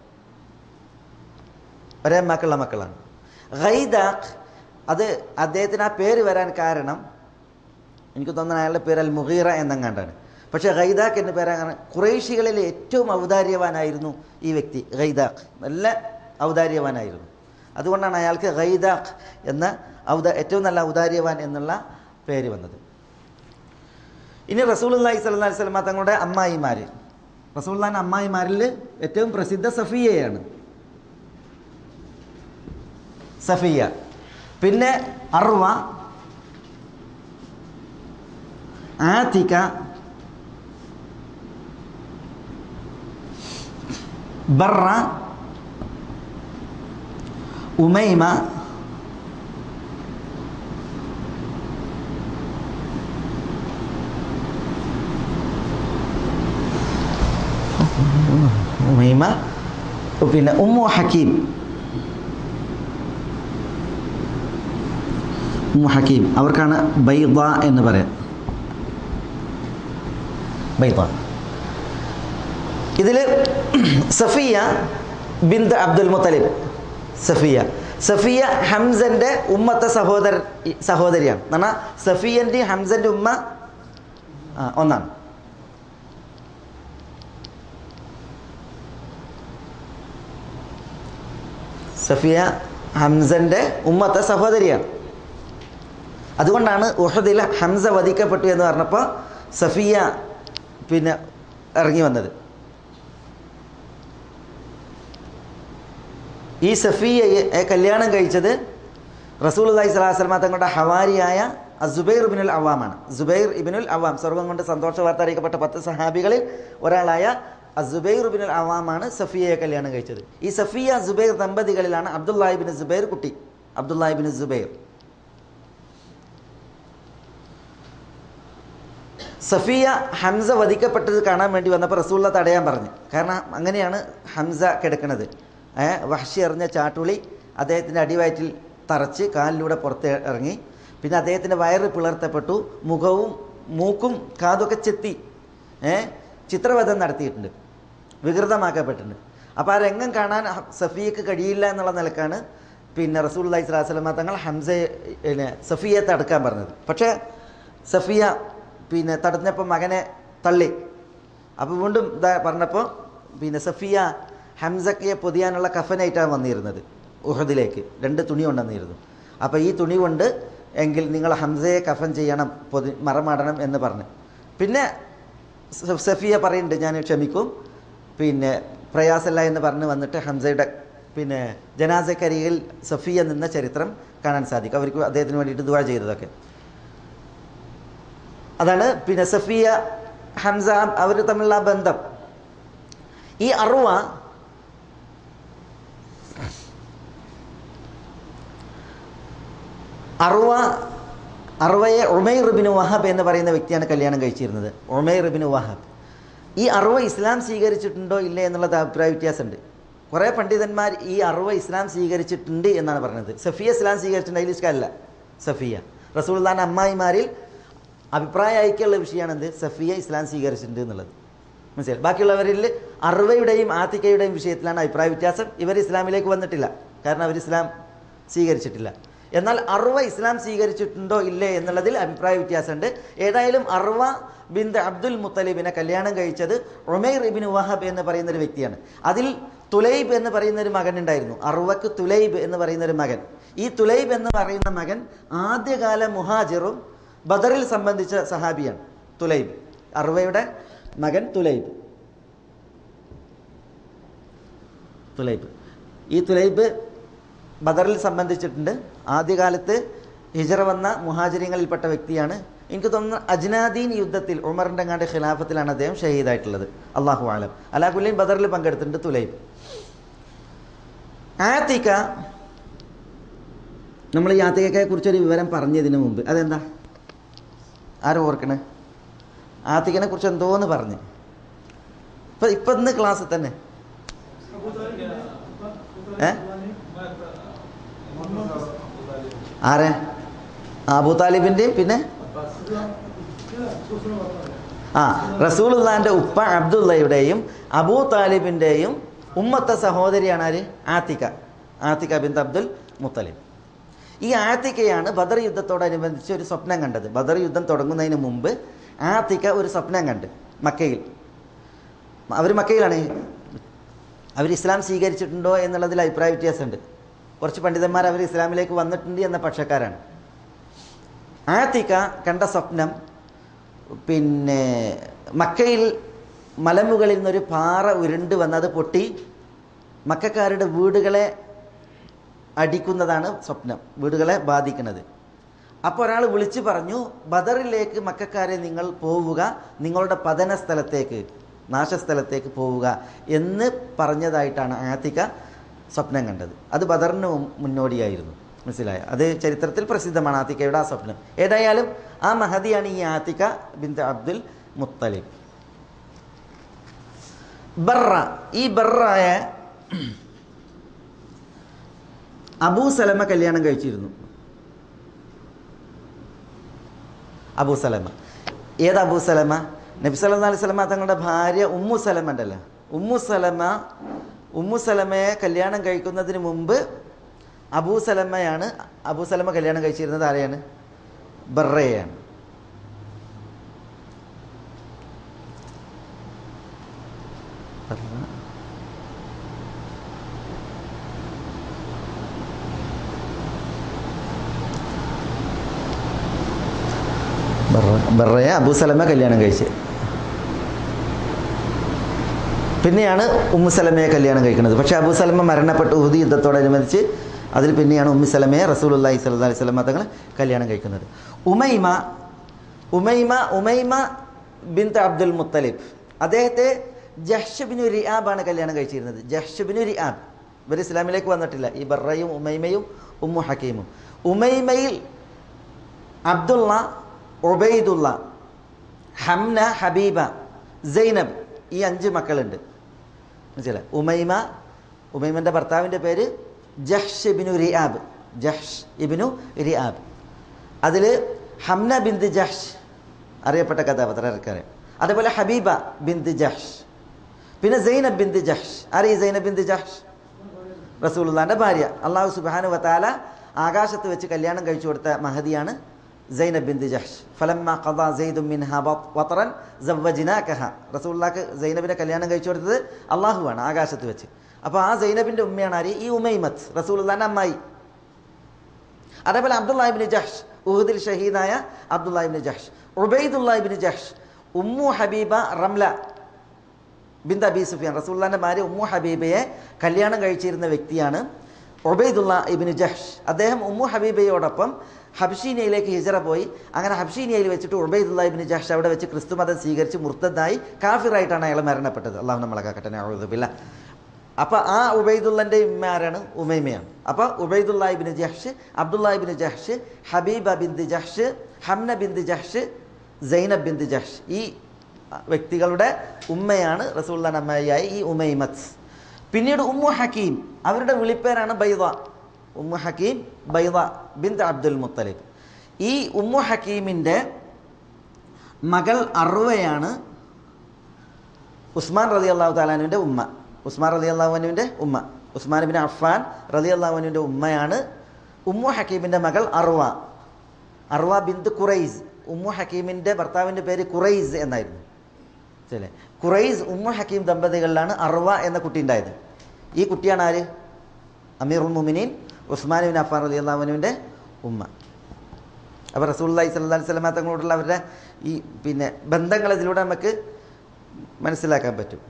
ഒരേ മക്കളുള്ള മക്കളാണ്. ഗൈദാഖ് അത് അദ്ദേഹത്തിന് ആ പേര് വരാൻ കാരണം എനിക്ക് തോന്നുന്നത് അയാളുടെ പേര് അൽ മുഗീറ എന്നെങ്ങാണ്ടാണ്. പക്ഷേ ഗൈദാഖ് എന്ന പേരാണ്. ഖുറൈശികളിൽ ഏറ്റവും ഔദാര്യവാനായിരുന്നു ഈ വ്യക്തി ഗൈദാഖ്, നല്ല ഔദാര്യവാനായിരുന്നു. അതുകൊണ്ടാണ് അയാൾക്ക് ഗൈദാഖ് എന്ന ഏറ്റവും നല്ല ഔദാര്യവാൻ എന്നുള്ള പേര് വന്നത്. ഇനി റസൂലുള്ളാഹി സ്വല്ലല്ലാഹി അലൈഹി വസല്ലം തങ്ങളുടെ അമ്മായിമാർ, റസൂലുള്ളാഹിന്റെ അമ്മായിമാരിൽ ഏറ്റവും പ്രസിദ്ധ സഫിയയാണ്. സഫിയ, പിന്നെ അർവ, ആതിക, ബറ, ഉമൈമ, പിന്നെ ഉമ്മു ഹക്കീം, അവർക്കാണ് ബൈദ എന്ന് പറയാം. ബൈദ. ഇതിൽ സഫിയ ബിന്ത് അബ്ദുൽ മുത്തലിബ്, സഫിയ ഹംസന്റെ ഉമ്മത്തെ സഹോദരിയാണ്. എന്നാൽ സഫിയൻ്റെയും ഹംസന്റെ ഉമ്മ ഒന്നാണ്. സഫിയ ഹംസന്റെ ഉമ്മത്തെ സഹോദരിയാണ്. അതുകൊണ്ടാണ് ഉഹദിൽ ഹംസ വധിക്കപ്പെട്ടു എന്ന് പറഞ്ഞപ്പോൾ സഫിയ പിന്നെ ഇറങ്ങി വന്നത്. ഈ സഫിയയെ കല്യാണം കഴിച്ചത് റസൂലുള്ളാഹി സ്വല്ലല്ലാഹി അലൈഹി വസല്ലം തങ്ങളുടെ ഹവാരിയായ സുബൈർ ഇബ്നുൽ അവ്വാമാണ്. സുബൈർ ഇബ്നുൽ അവ്വാം, സ്വർഗം കൊണ്ട് സന്തോഷ വാർത്ത അറിയിക്കപ്പെട്ട 10 സഹാബികളിൽ ഒരാളായ സുബൈർ ഇബ്നുൽ അവ്വാമാണ് സഫിയയെ കല്യാണം കഴിച്ചത്. ഈ സഫിയ സുബൈർ ദമ്പതികളിലാണ് അബ്ദുല്ലാഹി ഇബ്നു സുബൈർ കുട്ടി, അബ്ദുല്ലാഹി ഇബ്നു സുബൈർ. സഫിയ ഹംസ വധിക്കപ്പെട്ടത് കാണാൻ വേണ്ടി വന്നപ്പോൾ റസൂലുള്ള തടയാൻ പറഞ്ഞു. കാരണം അങ്ങനെയാണ് ഹംസ കിടക്കുന്നത്. വഹ്ശി എറിഞ്ഞ ചാട്ടുളി അദ്ദേഹത്തിൻ്റെ അടിവയറ്റിൽ തറച്ച് കാലിലൂടെ പുറത്ത് ഇറങ്ങി. പിന്നെ അദ്ദേഹത്തിൻ്റെ വയറ് പിളർത്തപ്പെട്ടു, മുഖവും മൂക്കും കാതൊക്കെ ചെത്തി ചിത്രവധം നടത്തിയിട്ടുണ്ട്, വികൃതമാക്കപ്പെട്ടിട്ടുണ്ട്. അപ്പോൾ ആ രംഗം കാണാൻ സഫിയക്ക് കഴിയില്ല എന്നുള്ള നിലക്കാണ് പിന്നെ റസൂലുള്ളാഹി സ്വല്ലല്ലാഹി അലൈഹി വസല്ലം തങ്ങൾ സഫിയയെ തടുക്കാൻ പറഞ്ഞത്. പക്ഷേ സഫിയ പിന്നെ തടഞ്ഞപ്പോൾ മകനെ തള്ളി. അപ്പോൾ വീണ്ടും പറഞ്ഞപ്പോൾ പിന്നെ സഫിയ ഹംസയെ പൊതിയാനുള്ള കഫനായിട്ടാണ് വന്നിരുന്നത് ഉഹദിലേക്ക്. 2 തുണി കൊണ്ടുവന്നിരുന്നു. അപ്പോൾ ഈ തുണി കൊണ്ട് എങ്കിൽ നിങ്ങൾ ഹംസയെ കഫൻ ചെയ്യണം, മറമാടണം എന്ന് പറഞ്ഞു. പിന്നെ സഫിയ പറയുന്നുണ്ട് ഞാൻ ക്ഷമിക്കും, പിന്നെ പ്രയാസമല്ല എന്ന് പറഞ്ഞ് വന്നിട്ട് ഹംസയുടെ പിന്നെ ജനാസക്കരിയിൽ സഫിയ നിന്ന ചരിത്രം കാണാൻ സാധിക്കും. അവർക്ക് അദ്ദേഹത്തിന് വേണ്ടിയിട്ട് ദുആ ചെയ്തതൊക്കെ അതാണ്. പിന്നെ സഫിയ ഹംസ അവർ തമ്മിലുള്ള ബന്ധം. ഈ അർവയെ ഉമൈർ ഇബ്നു വഹബ് എന്ന് പറയുന്ന വ്യക്തിയാണ് കല്യാണം കഴിച്ചിരുന്നത്. ഉമൈർ ഇബ്നു വഹബ്. ഈ അർവ ഇസ്ലാം സ്വീകരിച്ചിട്ടുണ്ടോ ഇല്ലേ എന്നുള്ളത് അഭിപ്രായ വ്യത്യാസമുണ്ട്. കുറേ പണ്ഡിതന്മാർ ഈ അർവ ഇസ്ലാം സ്വീകരിച്ചിട്ടുണ്ട് എന്നാണ് പറഞ്ഞത്. സഫിയ ഇസ്ലാം സ്വീകരിച്ചിട്ടുണ്ട്, അതിൽ ഇഷ്ടമല്ല. സഫിയ റസൂലുള്ളാഹിന്റെ അമ്മായിമാരിൽ അഭിപ്രായ ഐക്യമുള്ള വിഷയമാണ് എന്ത്, സഫിയ ഇസ്ലാം സ്വീകരിച്ചിട്ടുണ്ട് എന്നുള്ളത്. മനസ്സിലായി. ബാക്കിയുള്ളവരിൽ അർവയുടെയും ആതിക്കയുടെയും വിഷയത്തിലാണ് അഭിപ്രായ വ്യത്യാസം. ഇവർ ഇസ്ലാമിലേക്ക് വന്നിട്ടില്ല, കാരണം അവർ ഇസ്ലാം സ്വീകരിച്ചിട്ടില്ല. എന്നാൽ അർവ ഇസ്ലാം സ്വീകരിച്ചിട്ടുണ്ടോ ഇല്ലേ എന്നുള്ളതിൽ അഭിപ്രായ വ്യത്യാസമുണ്ട്. ഏതായാലും അർവ ബിന്ത് അബ്ദുൽ മുത്തലിബിനെ കല്യാണം കഴിച്ചത് ഉമൈർ ഇബ്നു വഹബ് എന്ന് പറയുന്നൊരു വ്യക്തിയാണ്. അതിൽ തുലൈബ് എന്ന് പറയുന്നൊരു മകൻ ഉണ്ടായിരുന്നു. അർവക്ക് തുലൈബ് എന്ന് പറയുന്നൊരു മകൻ. ഈ തുലൈബ് എന്ന് പറയുന്ന മകൻ ആദ്യകാല മുഹാജിറും ബദറിൽ സംബന്ധിച്ച സഹാബിയാണ്. തുലൈബ്, അർവയുടെ മകൻ തുലൈബ്. ഈ തുലൈബ് ബദറിൽ സംബന്ധിച്ചിട്ടുണ്ട്. ആദ്യകാലത്ത് ഹിജറ വന്ന മുഹാജിരിങ്ങളിൽപ്പെട്ട വ്യക്തിയാണ്. എനിക്ക് തോന്നുന്നു അജ്നാദീൻ യുദ്ധത്തിൽ ഉമറിൻ്റെ അങ്ങാണ്ട് ഖിലാഫത്തിലാണ് അദ്ദേഹം ഷഹീദായിട്ടുള്ളത്. അള്ളാഹു ആലം. അലാകുല്ലീൻ ബദറിൽ പങ്കെടുത്തിട്ടുണ്ട്. തുലൈബ്. ആത്തിക, നമ്മൾ ഈ ആത്തികയെ കുറിച്ചൊരു വിവരം പറഞ്ഞതിന് മുമ്പ് അതെന്താ ആരും ഓർക്കണേ? ആത്തികനെ കുറിച്ച് എന്തോന്ന് പറഞ്ഞ് ഇപ്പം ഇന്ന് ക്ലാസ്സിൽ തന്നെ ആരെ? അബൂ താലിബിൻ്റെയും പിന്നെ റസൂലുള്ളാഹിന്റെ ഉപ്പ അബ്ദുള്ളയുടെയും അബൂ താലിബിൻ്റെയും ഉമ്മത്തെ സഹോദരിയാണ് ആര്? ആത്തിക ബിൻത് അബ്ദുൽ മുത്തലിബ്. ഈ ആത്തിക്കയാണ് ബദർ യുദ്ധത്തോടനുബന്ധിച്ച് ഒരു സ്വപ്നം കണ്ടത്. ബദർ യുദ്ധം തുടങ്ങുന്നതിന് മുമ്പ് ആത്തിക ഒരു സ്വപ്നം കണ്ട് മക്കയിൽ. അവർ മക്കയിലാണ്. അവർ ഇസ്ലാം സ്വീകരിച്ചിട്ടുണ്ടോ എന്നുള്ളതിൽ അഭിപ്രായ വ്യത്യാസമുണ്ട്. കുറച്ച് പണ്ഡിതന്മാർ അവർ ഇസ്ലാമിലേക്ക് വന്നിട്ടുണ്ട് എന്ന പക്ഷക്കാരാണ്. ആത്തിക കണ്ട സ്വപ്നം പിന്നെ മക്കയിൽ മലമുകളിൽ നിന്നൊരു പാറ ഉരുണ്ട് വന്നത് പൊട്ടി മക്കക്കാരുടെ വീടുകളെ അടിക്കുന്നതാണ് സ്വപ്നം, വീടുകളെ ബാധിക്കുന്നത്. അപ്പോൾ ഒരാൾ വിളിച്ചു പറഞ്ഞു, ബദറിലേക്ക് മക്കക്കാരെ നിങ്ങൾ പോവുക, നിങ്ങളുടെ പതന സ്ഥലത്തേക്ക്, നാശസ്ഥലത്തേക്ക് പോവുക എന്ന് പറഞ്ഞതായിട്ടാണ് ആത്തിക സ്വപ്നം കണ്ടത്. അത് ബദറിന് മുന്നോടിയായിരുന്നു. മനസ്സിലായ? അത് ചരിത്രത്തിൽ പ്രസിദ്ധമാണ് ആത്തിക്കയുടെ ആ സ്വപ്നം. ഏതായാലും ആ മഹദിയാണ് ഈ ആത്തിക ബിൻത് അബ്ദുൽ മുത്തലിബ്. ബറ, ഈ ബറായ അബൂ സലമ കല്യാണം കഴിച്ചിരുന്നു. അബൂ സലമ. ഏത് അബൂ സലമ? നബി സല്ലല്ലാഹു അലൈഹി വസല്ലമ തങ്ങളുടെ ഭാര്യ ഉമ്മു സലമ ഉണ്ടല്ലോ, ഉമ്മു സലമയെ കല്യാണം കഴിക്കുന്നതിന് മുമ്പ് അബൂ സലമ കല്യാണം കഴിച്ചിരുന്നത് ആരെയാണ്? ബറയാണ്. ബറയെ അബൂ സലമ കല്യാണം കഴിച്ച് പിന്നെയാണ് ഉമ്മു സലമയെ കല്യാണം കഴിക്കുന്നത്. പക്ഷേ അബൂ സലമ മരണപ്പെട്ട ഉഹദ് യുദ്ധത്തോടനുബന്ധിച്ച് അതിൽ പിന്നെയാണ് ഉമ്മു സലമയെ റസൂലുള്ളാഹി സ്വല്ലല്ലാഹി അലൈഹി വസല്ലം തങ്ങൾ കല്യാണം കഴിക്കുന്നത്. ഉമൈമ ബിൻത് അബ്ദുൽ മുത്തലിബ്, അദ്ദേഹത്തെ ജഹ്ഷ് ബിനു റിആബാണ് കല്യാണം കഴിച്ചിരുന്നത്. ജഹ്ഷ് ബിനു റിആബ്. ഇവർ ഇസ്ലാമിലേക്ക് വന്നിട്ടില്ല. ഈ ബറയും ഉമൈമയും ഉമ്മു ഹക്കീമും. ഉമൈമയിൽ അബ്ദുള്ള, ഉബൈദുള്ള, ഹംന, ഹബീബ, സൈനബ്, ഈ 5 മക്കളുണ്ട്. മനസ്സിലായി? ഉമൈമൻ്റെ ഭർത്താവിൻ്റെ പേര് ജഹ്ഷ് ഇബ്നു റിആബ്. അതിൽ ഹംന ബിന്ത് ജഹ്ഷ് അറിയപ്പെട്ട കഥാപാത്രക്കാരൻ. അതേപോലെ ഹബീബ ബിന്ത് ജഹ്ഷ്. പിന്നെ സൈനബ് ബിന്ത് ജഹ്ഷ്. ആരെയും സൈനബ് ബിന്ത് ജഹ്ഷ്? റസൂലുള്ളാഹിന്റെ ഭാര്യ. അല്ലാഹു സുബ്ഹാനഹു വ തആല ആകാശത്ത് വെച്ച് കല്യാണം കഴിച്ചു കൊടുത്ത മഹദിയാണ് സൈനബ് ബിന്ത് ജഹ്ഷ്. ഫലമ്മ ഖദാ സൈദും മിൻഹാ വതറൻ സവ്വജ്നാകഹ. റസൂലുള്ളാഹിക്ക് സൈനബിനെ കല്യാണം കഴിച്ചു കൊടുത്തത് അള്ളാഹുവാണ് ആകാശത്ത് വെച്ച്. അപ്പോൾ ആ സൈനബിൻ്റെ ഉമ്മയാണ് ആര്? ഈ ഉമൈമത്ത്, റസൂലുള്ളാഹിന്റെ അമ്മായി. അതേപോലെ അബ്ദുല്ലാഹി ഇബ്നു ജഹ്ഷ്, ഉഹദിൽ ഷഹീദായ അബ്ദുല്ലാഹി ഇബ്നു ജഹ്ഷ്. ഉബൈദുല്ലാഹി ഇബ്നു ജഹ്ഷ്, ഉമ്മു ഹബീബ റംല ബിന്ത് അബീ സുഫിയാൻ, റസൂലുള്ളാഹിന്റെ ഭാര്യ ഉമ്മു ഹബീബയെ കല്യാണം കഴിച്ചിരുന്ന വ്യക്തിയാണ് ഉബൈദുല്ലാഹി ഇബ്നു ജഹ്ഷ്. അദ്ദേഹം ഉമ്മു ഹബീബയോടൊപ്പം ഹബ്ഷീനിയയിലേക്ക് ഹിജറ പോയി. അങ്ങനെ ഹബ്ഷീനിയയിൽ വെച്ചിട്ട് ഉബൈദുല്ലാഹി ഇബ്നു ജഹ്ഷ് അവിടെ വെച്ച് ക്രിസ്തു മതം സ്വീകരിച്ച് മുർത്തദായി കാഫിറായിട്ടാണ് അയാൾ മരണപ്പെട്ടത്. അള്ളാഹു നമ്മളെ കാക്കട്ടെ, നഊദു ബില്ലാ. അപ്പോൾ ആ ഉബൈദുള്ളൻ്റെ ഉമ്മയാരാണ്? ഉമൈമയാണ്. അപ്പോൾ ഉബൈദുല്ലാഹി ഇബ്നു ജഹ്ഷ്, അബ്ദുല്ലാഹി ഇബ്നു ജഹ്ഷ്, ഹബീബ ബിന്ത് ജഹ്ഷ്, ഹംന ബിന്ത് ജഹ്ഷ്, സൈനബ് ബിന്ത് ജഹ്ഷ്, ഈ വ്യക്തികളുടെ ഉമ്മയാണ് റസൂലുള്ളാഹിന്റെ അമ്മയായ ഈ ഉമൈമത്ത്. പിന്നീട് ഉമ്മു ഹക്കീം, അവരുടെ വിളിപ്പേരാണ് ബൈദ. ഉമ്മു ഹക്കീം ബൈദ ബിന്ത് അബ്ദുൽ മുത്തലിബ്. ഈ ഉമ്മു ഹക്കീമിൻ്റെ മകൾ അർവയാണ് ഉസ്മാൻ റളിയല്ലാഹു തആല അൻഹുവിൻ്റെ ഉമ്മ. ഉസ്മാൻ ഇബ്നു അഫ്ഫാൻ റളിയല്ലാഹു അൻഹുവിൻ്റെ ഉമ്മയാണ് ഉമ്മു ഹക്കീമിൻ്റെ മകൾ അർവ ബിന്ത് ഖുറൈസ്. ഉമ്മു ഹക്കീമിൻ്റെ ഭർത്താവിൻ്റെ പേര് ഖുറൈസ് എന്നായിരുന്നു. ശരി, ഖുറൈസ് ഉമ്മു ഹക്കീം ദമ്പതികളിലാണ് അർവ എന്ന കുട്ടി ഉണ്ടായത്. ഈ കുട്ടിയാണ് ആര്? അമീറുൽ മുഅ്മിനീൻ ഉസ്മാൻ ഇബ്നു അഫ്ഫാൻ റളിയല്ലാഹു അൻഹുവിൻ്റെ ഉമ്മ. അപ്പോൾ റസൂലുള്ളാഹി സ്വല്ലല്ലാഹി അലൈഹി വസല്ലം തങ്ങളോടുള്ള അവരുടെ ഈ ബന്ധങ്ങൾ ഇതിലൂടെ നമുക്ക് മനസ്സിലാക്കാൻ പറ്റും. .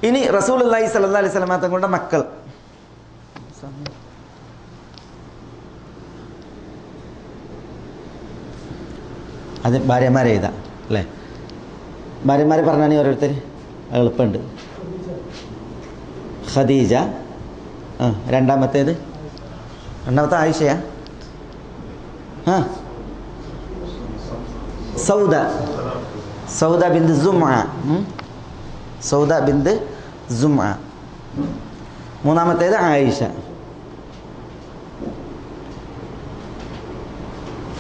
ഇനി റസൂലുള്ളാഹി സ്വല്ലല്ലാഹി അലൈഹി വസല്ലം തങ്ങളുടെ മക്കൾ. അത് ഭാര്യമാരെ എഴുതാം അല്ലേ? ഭാര്യമാരെ പറഞ്ഞാൽ ഓരോരുത്തർ എളുപ്പമുണ്ട്. ഖദീജ, രണ്ടാമത്തേത് ആയിഷയാ? സൗദ ബിന്ത് സുമഅ. മൂന്നാമത്തേത് ആയിഷ.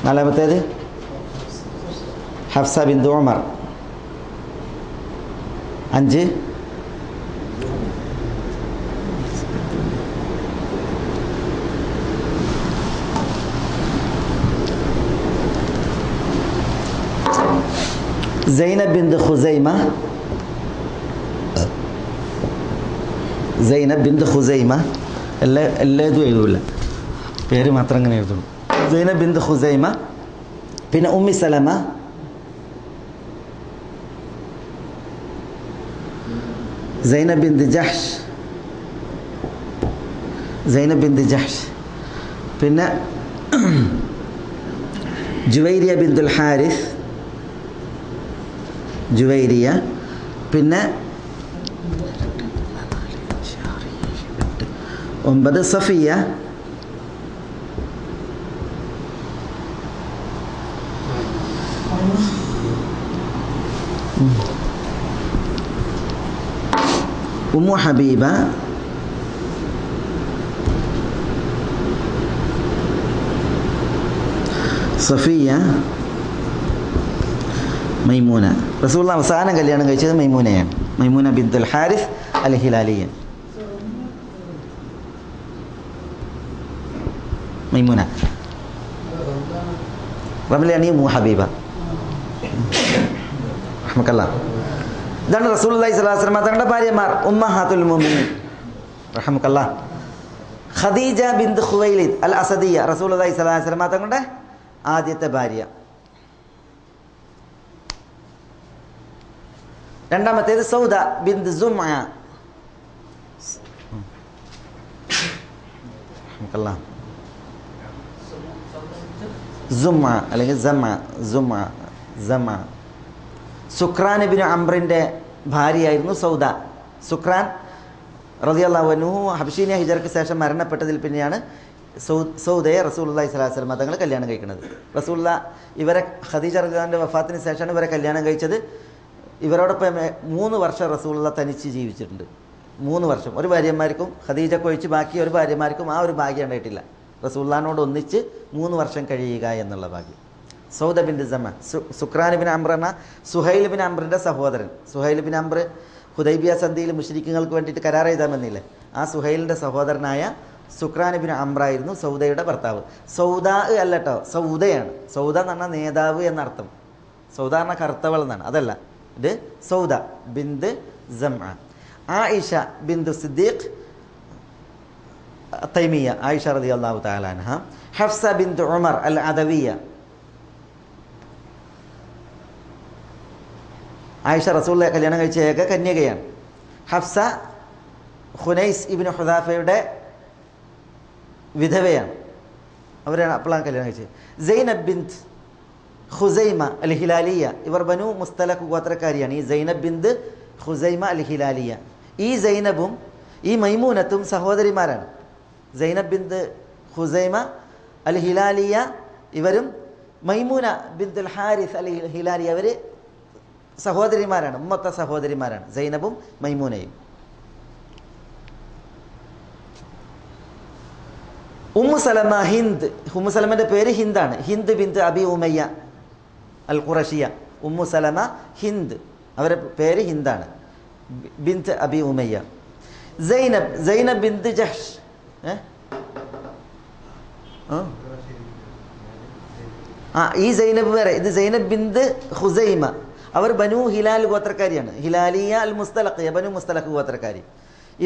നാലാമത്തേത് ഹഫ്സ ബിന്ത് ഉമർ. 5 സൈനബ് ബിന്ത് ഖുസൈമ. എല്ലാതും എഴുതൂല, പേര് മാത്രം അങ്ങനെ എഴുതുള്ളൂ. സൈനബ് ബിന്ത് ഖുസൈമ. പിന്നെ ഉമ്മി സലമ, സൈനബ് ബിന്ത് ജഹ്ഷ്. പിന്നെ ജുവൈരിയ ബിന്തുൽ ഹാരിസ്. പിന്നെ 9 സഫിയ. ഉമ്മു ഹബീബ. സഫിയ, മൈമൂന. റസൂലുള്ളാഹി അവസാനം കല്യാണം കഴിച്ചത് മൈമൂനയാണ്. മൈമൂന ബിന്തുൽ ഹാരിസ് അൽ ഹിലാലിയ. മൈമൂന റമലിയാണി ഉമ്മു ഹബീബ. റഹ്മക്കല്ലാഹ്. ഇതാണ് റസൂലുള്ളാഹി സ്വല്ലല്ലാഹു അലൈഹി വസല്ലം തങ്ങളുടെ ഭാര്യമാർ, ഉമ്മഹാത്തുൽ മുഅ്മിനീൻ. റഹ്മക്കല്ലാഹ്. ഖദീജ ബിന്ത് ഖുവൈലിദ് അൽ അസദിയ, റസൂലുള്ളാഹി സ്വല്ലല്ലാഹു അലൈഹി വസല്ലം തങ്ങളുടെ ആദ്യത്തെ ഭാര്യ. രണ്ടാമത്തേത് സൗദ ബിന്ത് സുമഅ. അല്ലെങ്കിൽ സുക്രാൻ ഇബ്നു അംറിന്റെ ഭാര്യയായിരുന്നു സൗദ. സുക്രാൻ റളിയല്ലാഹു അൻഹു ഹബ്ശീനിയ ഹിജറയ്ക്ക് ശേഷം മരണപ്പെട്ടതിൽ പിന്നെയാണ് സൗദയെ റസൂലുള്ളാഹി സ്വല്ലല്ലാഹു അലൈഹി വസല്ലം തങ്ങൾ കല്യാണം കഴിക്കുന്നത്. റസൂലുള്ളാഹി ഇവരെ ഖദീജ റളിയല്ലാഹുവിന്റെ വഫാത്തിന് ശേഷമാണ് ഇവരെ കല്യാണം കഴിച്ചത്. ഇവരോടൊപ്പം 3 വർഷം റസൂലുള്ളാഹി തനിച്ച് ജീവിച്ചിട്ടുണ്ട്. 3 വർഷം. ഒരു ഭാര്യമാർക്കും ഖദീജക്ക് ഒഴിച്ച് ബാക്കി ഒരു ഭാര്യമാർക്കും ആ ഒരു ഭാഗ്യം ഉണ്ടായിട്ടില്ല. റസൂലുള്ളാഹിനോട് ഒന്നിച്ച് 3 വർഷം കഴിയുക എന്നുള്ള ഭാഗ്യം. സൗദ ബിന്ത് സമ. സുക്രാൻ ഇബ്നു അംർ എന്ന സുഹൈൽ ഇബ്നു അംറിന്റെ സഹോദരൻ. സുഹൈൽ ഇബ്നു അംർ ഹുദൈബിയ സന്ധിയിൽ മുശ്രിക്കുകൾക്ക് വേണ്ടിയിട്ട് കരാർ എഴുതാമെന്നില്ലേ, ആ സുഹൈലിന്റെ സഹോദരനായ സുക്രാൻ ഇബ്നു അംറായിരുന്നു സൗദയുടെ ഭർത്താവ്. സൗദ അല്ല കേട്ടോ, സൗദയാണ്. സൗദ എന്ന് പറഞ്ഞാൽ നേതാവ് എന്നർത്ഥം. സൗദ പറഞ്ഞാൽ കറുത്തവൾ എന്നാണ്, അതല്ല. ഇത് സൗദ ബിന്ത് സമഅ. ആയിഷ ബിന്തു സിദ്ദീഖ് തൈമിയ, ആയിഷ റളിയല്ലാഹു തആല അൻഹ. ഹഫ്സ ബിന്തു ഉമർ അൽ അദവിയ. ആയിഷ റസൂലുള്ളാഹി കല്യാണം കഴിച്ച ഏക കന്യകയാണ്. ഹഫ്സ ഖുനൈസ് ഇബ്നു ഹുദാഫയുടെ വിധവയാണ്. അവരാണ് അപ്പോഴാണ് കല്യാണം കഴിച്ചത്. സൈനബ് ബിന്ത് ഖുസൈമ അൽ ഹിലാലിയ. ഇവർ ബനു മുസ്തലഖ് ഗോത്രക്കാരിയാണ്. ഈ സൈനബ് ബിന്ത് ഖുസൈമ അൽ ഹിലാലിയ. ഈ സൈനബും ഈ മൈമൂനത്തും സഹോദരിമാരാണ്. സൈനബ് ബിന്ത് ഖുസൈമ അൽ ഹിലാലിയ ഇവരും മൈമൂന ബിന്തുൽ ഹാരിസ് അൽ ഹിലാലിയ അവർ സഹോദരിമാരാണ്, ഉമ്മത്ത സഹോദരിമാരാണ്, സൈനബും മൈമൂനയും. ഉമ്മു സലമ ഹിന്ദ്. ഉമ്മു സലമന്റെ പേര് ഹിന്ദാണ്. ഹിന്ദ് ബിന്ത് അബി ഉമയ്യ അൽ ഖുറഷിയ. ഉമ്മു സലമ ഹിന്ദ്, അവരുടെ പേര് ഹിന്ദാണ്. ബിന്ത് അബി ഉമയ്യ. സൈനബ് ബിന്ത് ജഹ്ഷ്. ഈ സൈനബ് വേറെ. ഇത് സൈനബ് ബിന്ത് ഖുസൈമ. അവർ ബനു ഹിലാൽ ഗോത്രക്കാരിയാണ്. ഹിലാലിയ അൽ മുസ്തലഖിയ, ബനു മുസ്തലഖ് ഗോത്രക്കാരി.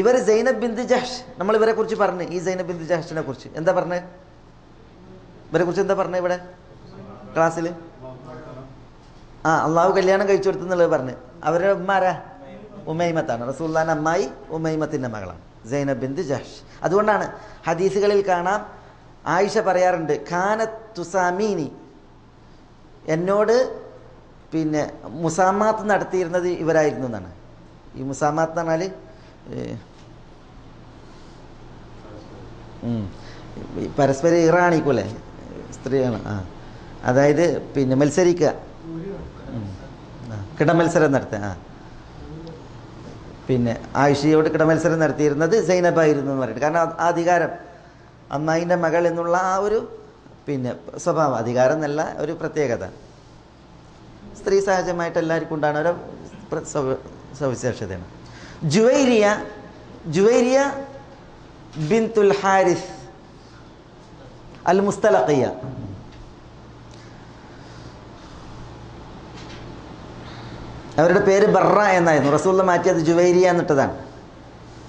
ഇവർ സൈനബ് ബിന്ത് ജഹ്ഷ്. നമ്മൾ ഇവരെ കുറിച്ച് പറഞ്ഞു. ഈ സൈനബ് ബിന്ത് ജഹ്ഷിനെ കുറിച്ച് എന്താ പറഞ്ഞത്? ഇവരെ കുറിച്ച് എന്താ പറഞ്ഞത് ഇവിടെ ക്ലാസ്സിൽ? അള്ളാഹു കല്യാണം കഴിച്ചു കൊടുത്തെന്നുള്ളത് പറഞ്ഞു. അവരുടെ ഉമ്മ ആരാ? ഉമൈമത്താണ്. റസൂലുള്ളാഹിന്റെ അമ്മായി ഉമൈമത്തിൻ്റെ മകളാണ്, സൈനബ് ബിൻത് ജഹ്ഷ്. അതുകൊണ്ടാണ് ഹദീസുകളിൽ കാണാം ആയിഷ പറയാറുണ്ട്, ഖാനത്ത് തുസാമീനി, എന്നോട് പിന്നെ മുസാമാത്ത് നടത്തിയിരുന്നത് ഇവരായിരുന്നു എന്നാണ്. ഈ മുസാമാത്ത് എന്ന് പറഞ്ഞാൽ പരസ്പരം ഇറാണിക്കൂല്ലേ സ്ത്രീയാണ്. അതായത് പിന്നെ മത്സരിക്കുക, കിടമത്സരം നടത്തുക. പിന്നെ ആയിഷയോട് കിടമത്സരം നടത്തിയിരുന്നത് സൈനബായിരുന്നു എന്ന് പറയുന്നത്. കാരണം ആ അധികാരം, അമ്മായിൻ്റെ മകൾ എന്നുള്ള ആ ഒരു പിന്നെ സ്വഭാവം, അധികാരം എന്നല്ല, ഒരു പ്രത്യേകത സ്ത്രീ സഹജമായിട്ട് എല്ലാവർക്കും ഉണ്ടാകുന്ന ഒരു സവിശേഷതയാണ്. ജുവൈരിയ ബിൻതുൽ ഹാരിസ് അൽ മുസ്തലഖിയ, അവരുടെ പേര് ബർറ എന്നായിരുന്നു. റസൂലുള്ള മാറ്റിയത് ജുവൈരിയ എന്നിട്ടതാണ്.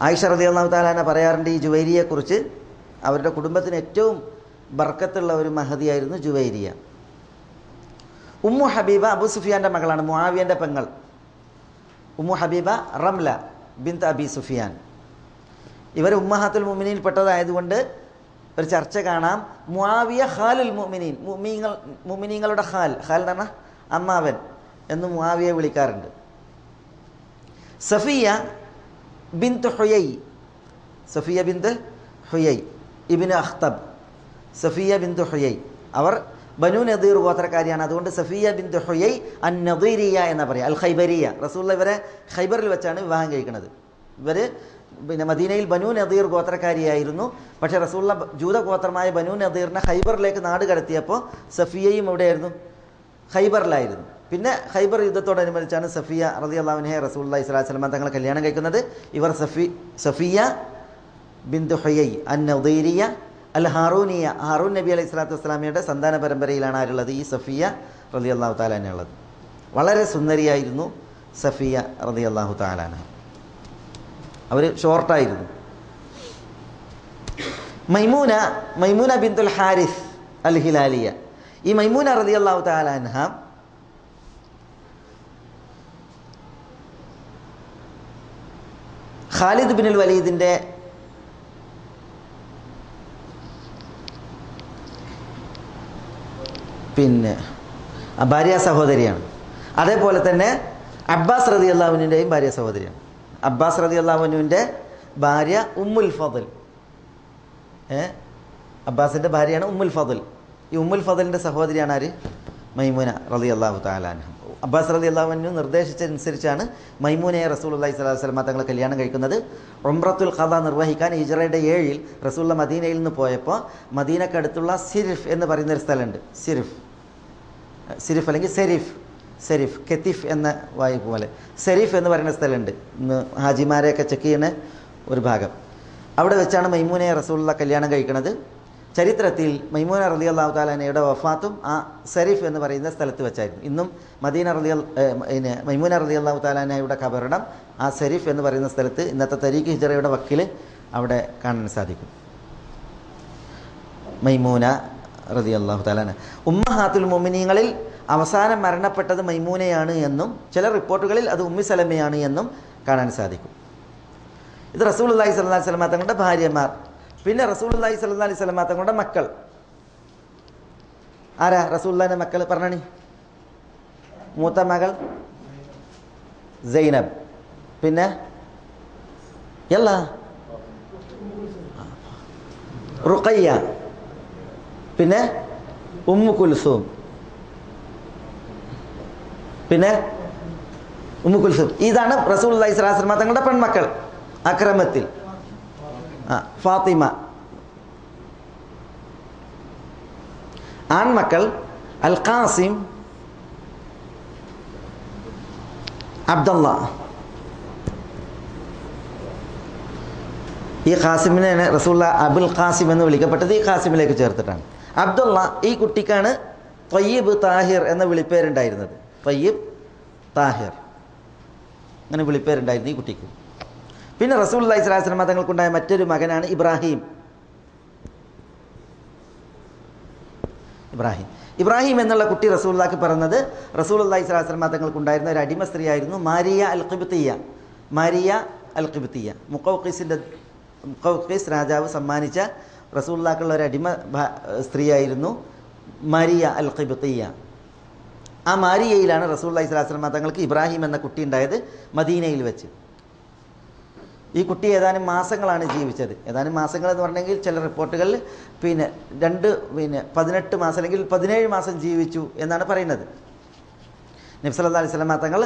ആയിഷ റളിയല്ലാഹു തആല അൻഹ പറയാറുണ്ട് ഈ ജുവൈരിയെക്കുറിച്ച്, അവരുടെ കുടുംബത്തിന് ഏറ്റവും ബർക്കത്തുള്ള ഒരു മഹദിയായിരുന്നു ജുവൈരിയ. ഉമ്മു ഹബീബ അബൂ സുഫിയാൻ്റെ മകളാണ്, മുആവിയൻ്റെ പെങ്ങൾ. ഉമ്മു ഹബീബ റംല ബിൻത് അബി സുഫിയാൻ. ഇവർ ഉമ്മഹാത്തുൽ മുഅ്മിനീൻ പെട്ടതായതുകൊണ്ട് ഒരു ചർച്ച കാണാം. മുആവിയ ഖാലുൽ മുഅ്മിനീൻ, മുഅ്മിനീങ്ങളുടെ ഖാൽ എന്ന് പറഞ്ഞാൽ അമ്മാവൻ എന്ന് മുആവിയെ വിളിക്കാറുണ്ട്. സഫിയ ബിൻത് ഹുയൈ, സഫിയ ബിൻത് ഹുയൈ ഇബ്നു അഖ്തബ്, സഫിയ ബിൻത് ഹുയൈ, അവർ ബനു നദീർ ഗോത്രക്കാരിയാണ്. അതുകൊണ്ട് സഫിയ ബിൻത് ഹുയൈ അൻ നദീരിയ എന്ന് പറയാം, അൽ ഖൈബരിയ. റസൂലുള്ള ഇവരെ ഖൈബറിൽ വെച്ചാണ് വിവാഹം കഴിക്കുന്നത്. ഇവർ പിന്നെ മദീനയിൽ ബനു നദീർ ഗോത്രക്കാരിയായിരുന്നു. പക്ഷേ റസൂലുള്ള ജൂത ഗോത്രമായ ബനു നദീറിനെ ഖൈബറിലേക്ക് നാട് കടത്തിയപ്പോൾ സഫിയയും എവിടെയായിരുന്നു? ഖൈബറിലായിരുന്നു. പിന്നെ ഖൈബർ യുദ്ധത്തോടനുബന്ധിച്ചാണ് സഫിയ റളിയല്ലാഹു അൻഹയെ റസൂലുള്ളാഹി സ്വല്ലല്ലാഹു അലൈഹി വസല്ലം തങ്ങൾ കല്യാണം കഴിക്കുന്നത്. ഇവർ സഫിയ ബിൻത് ഹുയൈ അൻ നദീരിയ അൽ ഹാറൂനിയ, ഹാറൂൻ നബി അലൈഹി സ്വലാത്തു വസ്സലാമയുടെ സന്താന പരമ്പരയിലാണ് ആരുള്ളത്? ഈ സഫിയ റളിയല്ലാഹു തആല അൻഹ ഉള്ളത്. വളരെ സുന്ദരിയായിരുന്നു സഫിയ റളിയല്ലാഹു തആല അൻഹ. അവർ ഷോർട്ടായിരുന്നു. മൈമൂന ബിൻതുൽ ഹാരിസ് അൽ ഹിലാലിയ, ഈ മൈമൂന റളിയല്ലാഹു തആല അൻഹ ഖാലിദ് ബിനുൽ വലീദിൻ്റെ പിന്നെ ഭാര്യ സഹോദരിയാണ്. അതേപോലെ തന്നെ അബ്ബാസ് റളിയല്ലാഹു അൻഹുവിൻ്റെയും ഭാര്യ സഹോദരിയാണ്. അബ്ബാസ് റളിയല്ലാഹു അൻഹുവിൻ്റെ ഭാര്യ ഉമ്മുൽ ഫضൽ, അബ്ബാസിൻ്റെ ഭാര്യയാണ് ഉമ്മുൽ ഫضൽ. ഈ ഉമ്മുൽ ഫضലിൻ്റെ സഹോദരിയാണ് ആര്? മൈമൂന റളിയല്ലാഹു തആല അൻഹ. അബ്ബാസ് റളിയല്ലാഹു അൻഹു നിർദ്ദേശിച്ചതനുസരിച്ചാണ് മൈമൂനയെ റസൂലുള്ളാഹി സ്വല്ലല്ലാഹു അലൈഹി വസല്ലം തങ്ങൾ കല്യാണം കഴിക്കുന്നത്. ഉംറത്തുൽ ഖദാ നിർവഹിക്കാൻ ഹിജ്റയുടെ 7 റസൂലുള്ള മദീനയിൽ നിന്ന് പോയപ്പോൾ മദീനക്കടുത്തുള്ള സിരിഫ് എന്ന് പറയുന്നൊരു സ്ഥലമുണ്ട്. സിരിഫ് അല്ലെങ്കിൽ സെരിഫ് കെത്തിഫ് എന്ന വായു പോലെ സെരിഫ് എന്ന് പറയുന്ന സ്ഥലമുണ്ട്. ഇന്ന് ഹാജിമാരെയൊക്കെ ചെക്ക് ചെയ്യുന്ന ഒരു ഭാഗം. അവിടെ വെച്ചാണ് മൈമൂനയെ റസൂലുള്ള കല്യാണം കഴിക്കുന്നത്. ചരിത്രത്തിൽ മൈമൂന റളിയല്ലാഹു തആല അൻഹയുടെ വഫാത്തും ആ സെരിഫ് എന്ന് പറയുന്ന സ്ഥലത്ത് വെച്ചായിരുന്നു. ഇന്നും മൈമൂന റളിയല്ലാഹു തആല അൻഹയുടെ ഖബറിടം ആ സെരിഫ് എന്ന് പറയുന്ന സ്ഥലത്ത്, ഇന്നത്തെ തരീഖ് ഹിജ്റയുടെ വക്കിൽ അവിടെ കാണാൻ സാധിക്കും. മൈമൂന റളിയല്ലാഹു തആല അൻഹ ഉമ്മഹാത്തുൽ മുഅ്മിനീങ്ങളിൽ അവസാനം മരണപ്പെട്ടത് മൈമൂനയാണ് എന്നും ചില റിപ്പോർട്ടുകളിൽ അത് ഉമ്മി സലമയാണ് എന്നും കാണാൻ സാധിക്കും. ഇത് റസൂലുള്ളാഹി സ്വല്ലല്ലാഹു അലൈഹി വസല്ലം തങ്ങളുടെ ഭാര്യമാർ. പിന്നെ റസൂലുള്ളാഹി സ്വല്ലല്ലാഹു അലൈഹി വസല്ലം തങ്ങളുടെ മക്കൾ ആരാ? റസൂലുള്ളാഹിന്റെ മക്കൾ പറഞ്ഞണി. മൂത്ത മകൾ സൈനബ്, പിന്നെ റുഖയ്യ, പിന്നെ ഉമ്മു കുൽസൂം, പിന്നെ ഉമ്മു കുൽസൂം. ഇതാണ് റസൂലുള്ളാഹി സ്വല്ലല്ലാഹു അലൈഹി വസല്ലം തങ്ങളുടെ പെൺമക്കൾ. അക്രമത്തിൽ ഫാത്തിമ. ആൺമക്കൾ അൽ ഖാസിം, അബ്ദുള്ള. ഈ ഖാസിമിനെ റസൂലുള്ള അബുൽ ഖാസിം എന്ന് വിളിക്കപ്പെട്ടത് ഈ ഖാസിമിലേക്ക് ചേർത്തിട്ടാണ്. അബ്ദുള്ള ഈ കുട്ടിക്കാണ് ത്വയ്യിബ് താഹിർ എന്ന വിളിപ്പേരുണ്ടായിരുന്നത്. ത്വയ്യിബ് താഹിർ അങ്ങനെ വിളിപ്പേരുണ്ടായിരുന്നു ഈ കുട്ടിക്ക്. പിന്നെ റസൂലുള്ളാഹി സ്വല്ലല്ലാഹു അലൈഹി വസല്ലം തങ്ങൾക്കുണ്ടായ മറ്റൊരു മകനാണ് ഇബ്രാഹിം. ഇബ്രാഹിം എന്നുള്ള കുട്ടി റസൂലുള്ളാഹിക്ക് പറഞ്ഞത് റസൂലുള്ളാഹി സ്വല്ലല്ലാഹു അലൈഹി വസല്ലം തങ്ങൾക്കുണ്ടായിരുന്ന ഒരു അടിമ സ്ത്രീയായിരുന്നു മാരിയ അൽ ഖിബ്തിയ. മാരിയ അൽ ഖിബ്തിയ, മുഖൗഖീസ് രാജാവ് സമ്മാനിച്ച റസൂലുള്ളാഹിക്കുള്ള ഒരു അടിമ സ്ത്രീയായിരുന്നു മാരിയ അൽ ഖിബ്തിയ. ആ മാരിയയിലാണ് റസൂലുള്ളാഹി സ്വല്ലല്ലാഹു അലൈഹി വസല്ലം തങ്ങൾക്ക് ഇബ്രാഹിം എന്ന കുട്ടി ഉണ്ടായത്, മദീനയിൽ വെച്ച്. ഈ കുട്ടി ഏതാനും മാസങ്ങളാണ് ജീവിച്ചത്. ഏതാനും മാസങ്ങൾ എന്ന് പറഞ്ഞെങ്കിൽ ചില റിപ്പോർട്ടുകളിൽ 18 മാസം അല്ലെങ്കിൽ 17 മാസം ജീവിച്ചു എന്നാണ് പറയുന്നത്. നബി സല്ലല്ലാഹു അലൈഹി വസല്ലം തങ്ങൾ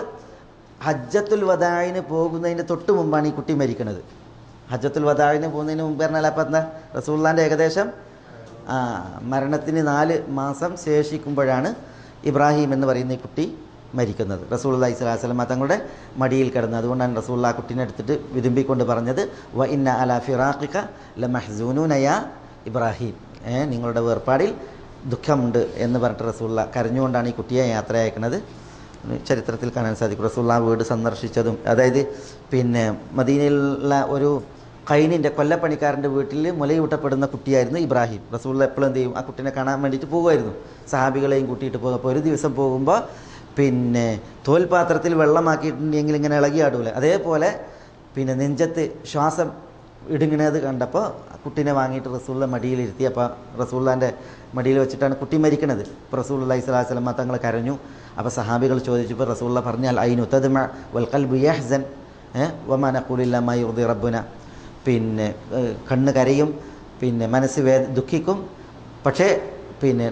ഹജ്ജത്തുൽ വദാഇന് പോകുന്നതിന് തൊട്ട് മുമ്പാണ് ഈ കുട്ടി മരിക്കുന്നത്. ഹജ്ജത്തുൽ വദാഇന് പോകുന്നതിന് മുമ്പ് പറഞ്ഞാൽ അപ്പം എന്താ, റസൂലുള്ളാഹിൻ്റെ ഏകദേശം മരണത്തിന് 4 മാസം ശേഷിക്കുമ്പോഴാണ് ഇബ്രാഹിം എന്ന് പറയുന്ന ഈ കുട്ടി മരിക്കുന്നത്. റസൂലുള്ളാഹി സ്വല്ലല്ലാഹു അലൈഹി വസല്ലം തങ്ങളുടെ മടിയിൽ കിടന്ന്. അതുകൊണ്ടാണ് റസൂലുള്ളാഹി കുട്ടീനെ എടുത്തിട്ട് വിതുമ്പിക്കൊണ്ട് പറഞ്ഞത് വ ഇന്ന അലാ ഫിറാഖിക ലമഹ്സൂനൂന യാ ഇബ്രാഹിം, നിങ്ങളുടെ വേർപാടിൽ ദുഃഖമുണ്ട് എന്ന് പറഞ്ഞിട്ട് റസൂലുള്ളാഹി കരഞ്ഞുകൊണ്ടാണ് ഈ കുട്ടിയെ യാത്ര അയക്കുന്നത്. ചരിത്രത്തിൽ കാണാൻ സാധിക്കും. റസൂലുള്ളാഹി വീട് സന്ദർശിച്ചതും, അതായത് മദീനയിലുള്ള ഒരു ഖൈനിൻ്റെ കൊല്ലപ്പണിക്കാരൻ്റെ വീട്ടിൽ മുലയൂട്ടപ്പെടുന്ന കുട്ടിയായിരുന്നു ഇബ്രാഹിം. റസൂലുള്ളാഹി എപ്പോഴും എന്ത് ചെയ്യും, ആ കുട്ടീനെ കാണാൻ വേണ്ടിയിട്ട് പോകുമായിരുന്നു, സഹാബികളെയും കൂട്ടിയിട്ട് പോകും. അപ്പോൾ ഒരു ദിവസം പോകുമ്പോൾ തോൽപാത്രത്തിൽ വെള്ളമാക്കിയിട്ടുണ്ടെങ്കിൽ ഇങ്ങനെ ഇളകിയാടൂല, അതേപോലെ നെഞ്ചത്ത് ശ്വാസം ഇടുങ്ങുന്നത് കണ്ടപ്പോൾ കുട്ടീനെ വാങ്ങിയിട്ട് റസൂലുള്ള മടിയിലിരുത്തി. അപ്പോൾ റസൂലുള്ളാഹിൻ്റെ മടിയിൽ വെച്ചിട്ടാണ് കുട്ടി മരിക്കുന്നത്. അപ്പോൾ റസൂലുള്ളാഹി സ്വല്ലല്ലാഹു അലൈഹി വസല്ലം തങ്ങൾ കരഞ്ഞു. അപ്പോൾ സഹാബികൾ ചോദിച്ചപ്പോൾ റസൂലുള്ളാഹി പറഞ്ഞാൽ ഐനു തദ്മ വൽ ഖൽബു യഹ്സൻ വമാ നഖൂലു ഇല്ലാ മാ യുർദി റബ്ബുന, കണ്ണ് കരയും, മനസ്സ് ദുഃഖിക്കും, പക്ഷേ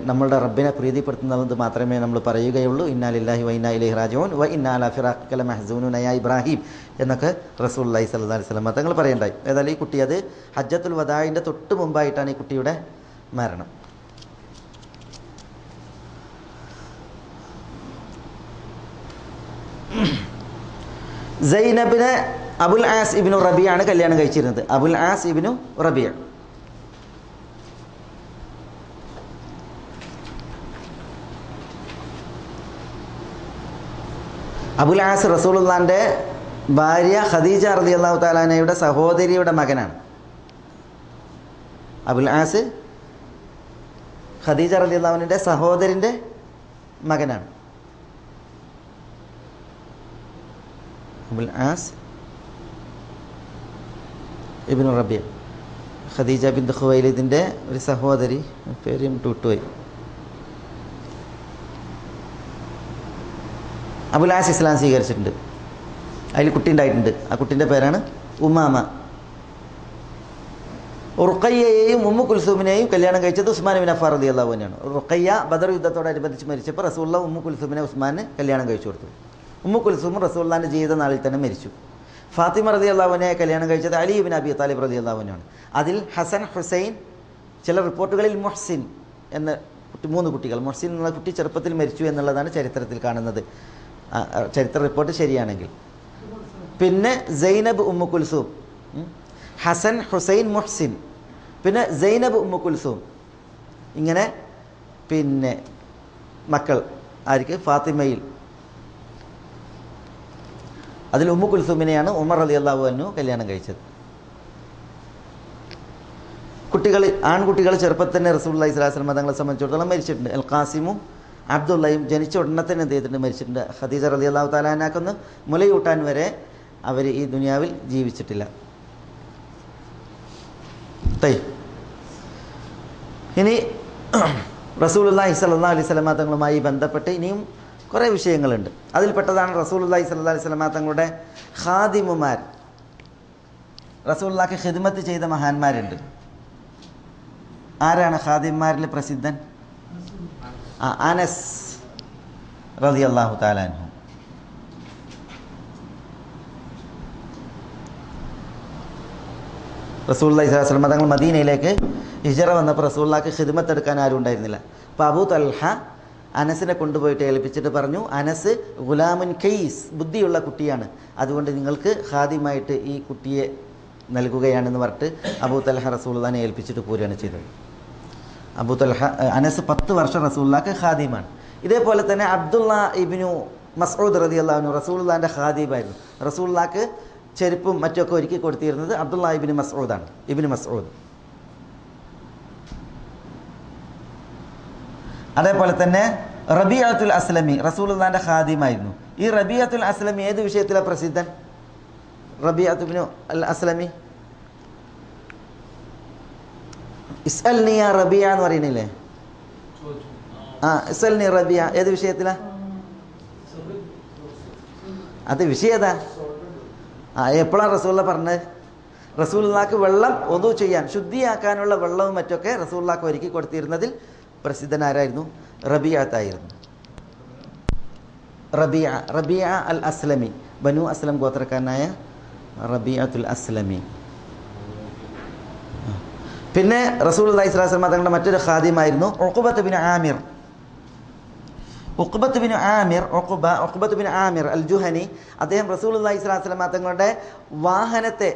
നമ്മളുടെ റബ്ബിനെ പ്രീതിപ്പെടുത്തുന്നത് മാത്രമേ നമ്മൾ പറയുകയുള്ളൂ. ഇന്നാ ലില്ലാഹി വ ഇന്നാ ഇലൈഹി റാജിഊൻ വ ഇന്നാ അലാ ഫിറാഖിക ലമഹ്സൂനൂന യാ ഇബ്രാഹിം എന്നൊക്കെ റസൂലുള്ളാഹി സ്വല്ലല്ലാഹു അലൈഹി വസല്ലം തങ്ങൾ പറയണ്ടായി. ഏതായാലും ഈ കുട്ടി അത് ഹജ്ജത്തുൽ വദാഇൻ്റെ തൊട്ട് മുമ്പായിട്ടാണ് ഈ കുട്ടിയുടെ മരണം. സൈനബിനെ അബുൽ ആസ് ഇബ്നു റബിയാണ് കല്യാണം കഴിച്ചിരുന്നത്. അബുൽ ആസ് ഇബ്നു റബിയ. അബുൽ ആസ് റസൂലുള്ളാഹിൻ്റെ ഭാര്യ ഖദീജ റളിയല്ലാഹു തആല അൻഹയുടെ സഹോദരിയുടെ മകനാണ്. അബുൽ ആസ് ഖദീജ റളിയല്ലാഹു അൻഹയുടെ സഹോദരൻ്റെ മകനാണ്. അബുൽ ആസ് ഇബ്നു റബിയ, ഖദീജ ബിൻത് ഖുവൈലിദിൻ്റെ ഒരു സഹോദരി, പേരും വിട്ടുപോയി. അബുൽ ആസ് ഇസ്ലാം സ്വീകരിച്ചിട്ടുണ്ട്. അതിൽ കുട്ടി ഉണ്ടായിട്ടുണ്ട്. ആ കുട്ടീൻ്റെ പേരാണ് ഉമാമ. റുഖയ്യയെയും ഉമ്മു കുൽസൂമിനെയും കല്യാണം കഴിച്ചത് ഉസ്മാൻ ബിൻ അഫ്ഫാൻ റളിയല്ലാഹു അൻഹു ആണ്. റുഖയ്യ ബദർ യുദ്ധത്തോടനുബന്ധിച്ച് മരിച്ചപ്പോൾ റസൂലുള്ളാഹി ഉമ്മു കുൽസൂമിനെ ഉസ്മാന് കല്യാണം കഴിച്ചു കൊടുത്തു. ഉമ്മു കുൽസൂം റസൂലുള്ളാഹിൻ്റെ ജീവിത നാളിൽ തന്നെ മരിച്ചു. ഫാത്തിമ റളിയല്ലാഹു അൻഹയെ കല്യാണം കഴിച്ചത് അലി ഇബ്നു അബി താലിബ് റളിയല്ലാഹു അൻഹു ആണ്. അതിൽ ഹസൻ, ഹുസൈൻ, ചില റിപ്പോർട്ടുകളിൽ മുഹ്സിൻ എന്ന 3 കുട്ടികൾ. മുഹ്സിൻ എന്ന കുട്ടി ചെറുപ്പത്തിൽ മരിച്ചു എന്നുള്ളതാണ് ചരിത്രത്തിൽ കാണുന്നത്, ചരിത്ര റിപ്പോർട്ട് ശരിയാണെങ്കിൽ. പിന്നെ സൈനബ്, ഉമ്മു കുൽസൂം, ഹസൻ, ഹുസൈൻ, മുഹ്സിൻ, പിന്നെ സൈനബ്, ഉമ്മു കുൽസൂം, ഇങ്ങനെ മക്കൾ ആർക്ക്? ഫാത്തിമയിൽ. അതിൽ ഉമ്മു കുൽസൂമിനെയാണ് ഉമർ റളിയല്ലാഹു അൻഹു കല്യാണം കഴിച്ചത്. ആൺകുട്ടികൾ ചെറുപ്പത്തിൽ തന്നെ റസൂലുള്ളാഹി സ്വല്ലല്ലാഹു അലൈഹി വസല്ലം തങ്ങളെ സംബന്ധിച്ചിടത്തോളം മരിച്ചിട്ടുണ്ട്. അൽ ഖാസിമും അബ്ദുള്ളയും ജനിച്ച ഉടനെ തന്നെ എന്ത് ചെയ്തിട്ടുണ്ട്? മരിച്ചിട്ടുണ്ട്. ഖദീജ റളിയല്ലാഹു തആല അൻഹാക്കൊന്ന് മുലയൂട്ടാൻ വരെ അവർ ഈ ദുനിയാവിൽ ജീവിച്ചിട്ടില്ല. ഇനി റസൂലുള്ളാഹി സ്വല്ലല്ലാഹു അലൈഹി വസല്ലം തങ്ങളുമായി ബന്ധപ്പെട്ട് ഇനിയും കുറേ വിഷയങ്ങളുണ്ട്. അതിൽപ്പെട്ടതാണ് റസൂലുള്ളാഹി സ്വല്ലല്ലാഹു അലൈഹി വസല്ലം തങ്ങളുടെ ഖാദിമുമാർ. റസൂലുള്ളാഹിക്ക് ഖിദ്മത്ത് ചെയ്ത മഹാന്മാരുണ്ട്. ആരാണ് ഖാദിമുമാരിൽ പ്രസിദ്ധൻ? അനസ് റളിയല്ലാഹു തആല അൻഹു. റസൂലുള്ളാഹി സ്വല്ലല്ലാഹു അലൈഹി വസല്ലം തങ്ങൾ മദീനയിലേക്ക് ഹിജ്റ വന്നപ്പോൾ റസൂലുള്ളാഹിക്ക് ഖിദ്മത്ത് എടുക്കാൻ ആരും ഉണ്ടായിരുന്നില്ല. അപ്പോൾ അബൂ തൽഹ അനസിനെ കൊണ്ടുപോയിട്ട് ഏൽപ്പിച്ചിട്ട് പറഞ്ഞു, അനസ് ഗുലാമുൻ കൈസ്, ബുദ്ധിയുള്ള കുട്ടിയാണ്, അതുകൊണ്ട് നിങ്ങൾക്ക് ഖാദിമായിട്ട് ഈ കുട്ടിയെ നൽകുകയാണെന്ന് പറഞ്ഞിട്ട് അബൂ തൽഹ റസൂലുള്ളാഹിനെ ഏൽപ്പിച്ചിട്ട് പോരുകയാണ് ചെയ്തത്. അബൂ തൽഹ അനസ് 10 വർഷം റസൂലുള്ളാഹിക്ക് ഖാദിമാണ്. ഇതേപോലെ തന്നെ അബ്ദുള്ള ഇബ്നു മസ്ഊദ് റളിയല്ലാഹു അൻഹു റസൂലുള്ളാഹിൻ്റെ ഖാദിമായിരുന്നു. റസൂലുള്ളാഹിക്ക് ചെരുപ്പും മറ്റൊക്കെ ഒരുക്കി കൊടുത്തിരുന്നത് അബ്ദുള്ള ഇബ്നു മസ്ഊദാണ്. ഇബ്നു മസ്ഊദ്. അതേപോലെ തന്നെ റബീഅത്തുൽ അസ്ലമി റസൂലുള്ളാഹിൻ്റെ ഖാദിമായിരുന്നു. ഈ റബീഅത്തുൽ അസ്ലമി ഏത് വിഷയത്തിലാണ് പ്രസിദ്ധൻ? റബിഅത്ത് ഇബ്നു അൽ അസ്ലമി? ഇസ്അൽനി യാ റബിയ എന്ന് പറയുന്നില്ലേ? ഇസ്അൽനി റബിയ ഏത് വിഷയത്തിലാ? അത് വിഷയം ഏതാ? എപ്പോഴാണ് റസൂലുള്ള പറഞ്ഞത്? റസൂലുള്ളാഹിക്ക് വെള്ളം ഒദു ചെയ്യാൻ, ശുദ്ധിയാക്കാനുള്ള വെള്ളവും മറ്റൊക്കെ റസൂലുള്ളാഹിക്ക് ഒരുക്കി കൊടുത്തിരുന്നതിൽ പ്രസിദ്ധനാരായിരുന്നു? റബിയത്തായിരുന്നു. റബിയ അൽ അസ്ലമി, ബനു അസ്ലം ഗോത്രക്കാരനായ റബിയത്തുൽ അസ്ലമി. പിന്നെ റസൂലുള്ളാഹി സ്വല്ലല്ലാഹു അലൈഹി വസല്ലം തങ്ങളുടെ മറ്റൊരു ഖാദിമായിരുന്നു ഉഖബത്ത് ബിൻ ആമിർ. ഉഖബത്ത് ബിൻ ആമിർ അൽ ജുഹനി. അദ്ദേഹം റസൂലുള്ളാഹി സ്വല്ലല്ലാഹു അലൈഹി വസല്ലം തങ്ങളുടെ വാഹനത്തെ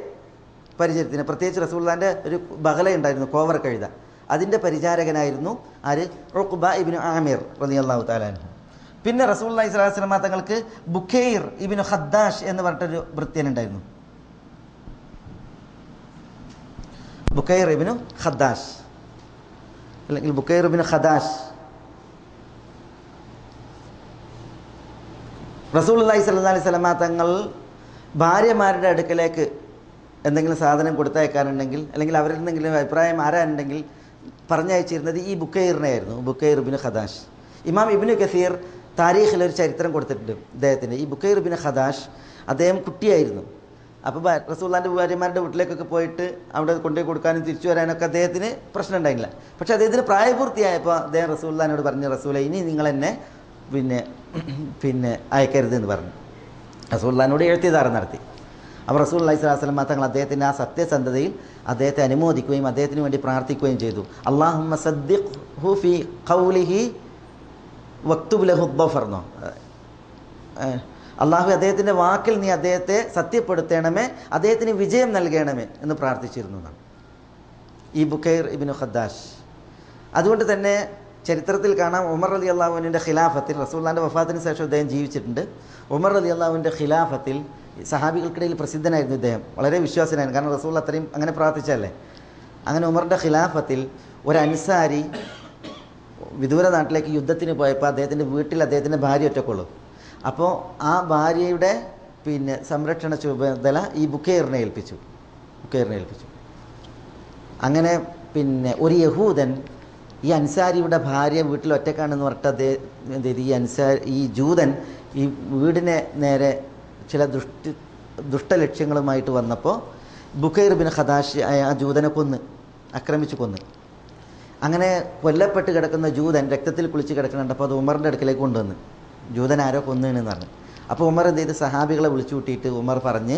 പരിചരിത്തിന്, പ്രത്യേകിച്ച് റസൂലുള്ളാഹിൻ്റെ ഒരു ബഗല ഉണ്ടായിരുന്നു, കോവർ കഴുത, അതിൻ്റെ പരിചാരകനായിരുന്നു ആര്? ഉഖബ ഇബ്നു ആമിർ റളിയല്ലാഹു തആല അൻഹു. പിന്നെ റസൂലുള്ളാഹി സ്വല്ലല്ലാഹു അലൈഹി വസല്ലം തങ്ങൾക്ക് ബുക്കൈർ ഇബ്നു ഖദ്ദാഷ് എന്ന് പറഞ്ഞിട്ടൊരു ഭൃത്യനുണ്ടായിരുന്നു. ബുക്കൈർ ഇബ്നു ഖദ്ദാഷ് അല്ലെങ്കിൽ ബുക്കൈർ ഇബ്നു ഖദാഷ്. റസൂലുള്ളാഹി സ്വല്ലല്ലാഹു അലൈഹി വസല്ലം തങ്ങൾ ഭാര്യമാരുടെ അടുക്കലേക്ക് എന്തെങ്കിലും സാധനം കൊടുത്തയക്കാനുണ്ടെങ്കിൽ, അല്ലെങ്കിൽ അവരിൽ നിന്നെങ്കിലും അഭിപ്രായം ആരാനുണ്ടെങ്കിൽ പറഞ്ഞയച്ചിരുന്നത് ഈ ബുക്കൈറിനെയായിരുന്നു, ബുക്കൈർ ഇബ്നു ഖദാഷ്. ഇമാം ഇബ്നു കസീർ താരീഖിൽ ഒരു ചരിത്രം കൊടുത്തിട്ടുണ്ട് അദ്ദേഹത്തിൻ്റെ. ഈ ബുക്കൈർ ഇബ്നു ഖദാഷ് അദ്ദേഹം കുട്ടിയായിരുന്നു. അപ്പോൾ റസൂലുള്ളാഹിൻ്റെ ഭാര്യമാരുടെ വീട്ടിലേക്കൊക്കെ പോയിട്ട് അവിടെ കൊണ്ടുപോയി കൊടുക്കാനും തിരിച്ചു വരാനൊക്കെ അദ്ദേഹത്തിന് പ്രശ്നം ഉണ്ടായില്ല. പക്ഷേ അദ്ദേഹത്തിന് പ്രായപൂർത്തിയായപ്പോൾ അദ്ദേഹം റസൂലുള്ളാഹിനോട് പറഞ്ഞു, റസൂലെ ഇനി നിങ്ങൾ എന്നെ പിന്നെ അയക്കരുത് എന്ന് പറഞ്ഞു. റസൂലുള്ളാഹിനോട് എഴുത്തിദാറ് നടത്തി. അപ്പോൾ റസൂലുള്ളാഹി സ്വല്ലല്ലാഹു അലൈഹി വസല്ലം തങ്ങൾ അദ്ദേഹത്തിൻ്റെ ആ സത്യസന്ധതയിൽ അദ്ദേഹത്തെ അനുമോദിക്കുകയും അദ്ദേഹത്തിന് വേണ്ടി പ്രാർത്ഥിക്കുകയും ചെയ്തു. അല്ലാഹുമ്മ സദ്ദിഖ്ഹു ഫീ ഖൗലിഹി വക്തുബ് ലഹു ദ്ദഫർ എന്നോ, അള്ളാഹു അദ്ദേഹത്തിൻ്റെ വാക്കിൽ നീ അദ്ദേഹത്തെ സത്യപ്പെടുത്തണമേ, അദ്ദേഹത്തിന് വിജയം നൽകണമേ എന്ന് പ്രാർത്ഥിച്ചിരുന്നു എന്നാണ് ഈ ബുക്കൈർ ഇബ്നു ഖദ്ദാഷ്. അതുകൊണ്ട് തന്നെ ചരിത്രത്തിൽ കാണാം, ഉമർ റളിയല്ലാഹു അൻഹുവിൻ്റെ ഖിലാഫത്തിൽ, റസൂലുള്ളാഹിൻ്റെ വഫാത്തിന് ശേഷം അദ്ദേഹം ജീവിച്ചിട്ടുണ്ട്. ഉമർ റളിയല്ലാഹുവിൻ്റെ ഖിലാഫത്തിൽ സഹാബികൾക്കിടയിൽ പ്രസിദ്ധനായിരുന്നു ഇദ്ദേഹം, വളരെ വിശ്വാസനായിരുന്നു. കാരണം റസൂൽ അത്രയും അങ്ങനെ പ്രാർത്ഥിച്ചല്ലേ. അങ്ങനെ ഉമറിൻ്റെ ഖിലാഫത്തിൽ ഒരു അൻസാരി വിദൂര നാട്ടിലേക്ക് യുദ്ധത്തിന് പോയപ്പോൾ അദ്ദേഹത്തിൻ്റെ വീട്ടിൽ അദ്ദേഹത്തിൻ്റെ ഭാര്യ ഒറ്റക്കുള്ളൂ. അപ്പോൾ ആ ഭാര്യയുടെ സംരക്ഷണ ചുമതല ഈ ബുക്കൈറിനെ ഏൽപ്പിച്ചു. അങ്ങനെ ഒരു യഹൂദൻ ഈ അൻസാരിയുടെ ഭാര്യ വീട്ടിൽ ഒറ്റക്കാണെന്ന് പറഞ്ഞിട്ട് അദ്ദേഹം ഈ ജൂതൻ ഈ വീടിനെ നേരെ ചില ദുഷ്ടലക്ഷ്യങ്ങളുമായിട്ട് വന്നപ്പോൾ ബുക്കൈർ ബിൻ ഖദാഷ് ആ ജൂതനെ ആക്രമിച്ചു കൊന്ന്. അങ്ങനെ കൊല്ലപ്പെട്ട് കിടക്കുന്ന ജൂതൻ രക്തത്തിൽ കുളിച്ച് കിടക്കുന്നുണ്ട്. അപ്പോൾ അത് ഉമറിൻ്റെ അടുക്കലേക്ക് കൊണ്ടുവന്ന്, ജൂതൻ ആരോ കൊന്നേണെന്ന് പറഞ്ഞു. അപ്പോൾ ഉമർ എന്ത് ചെയ്ത് സഹാബികളെ വിളിച്ചു കൂട്ടിയിട്ട് ഉമർ പറഞ്ഞ്,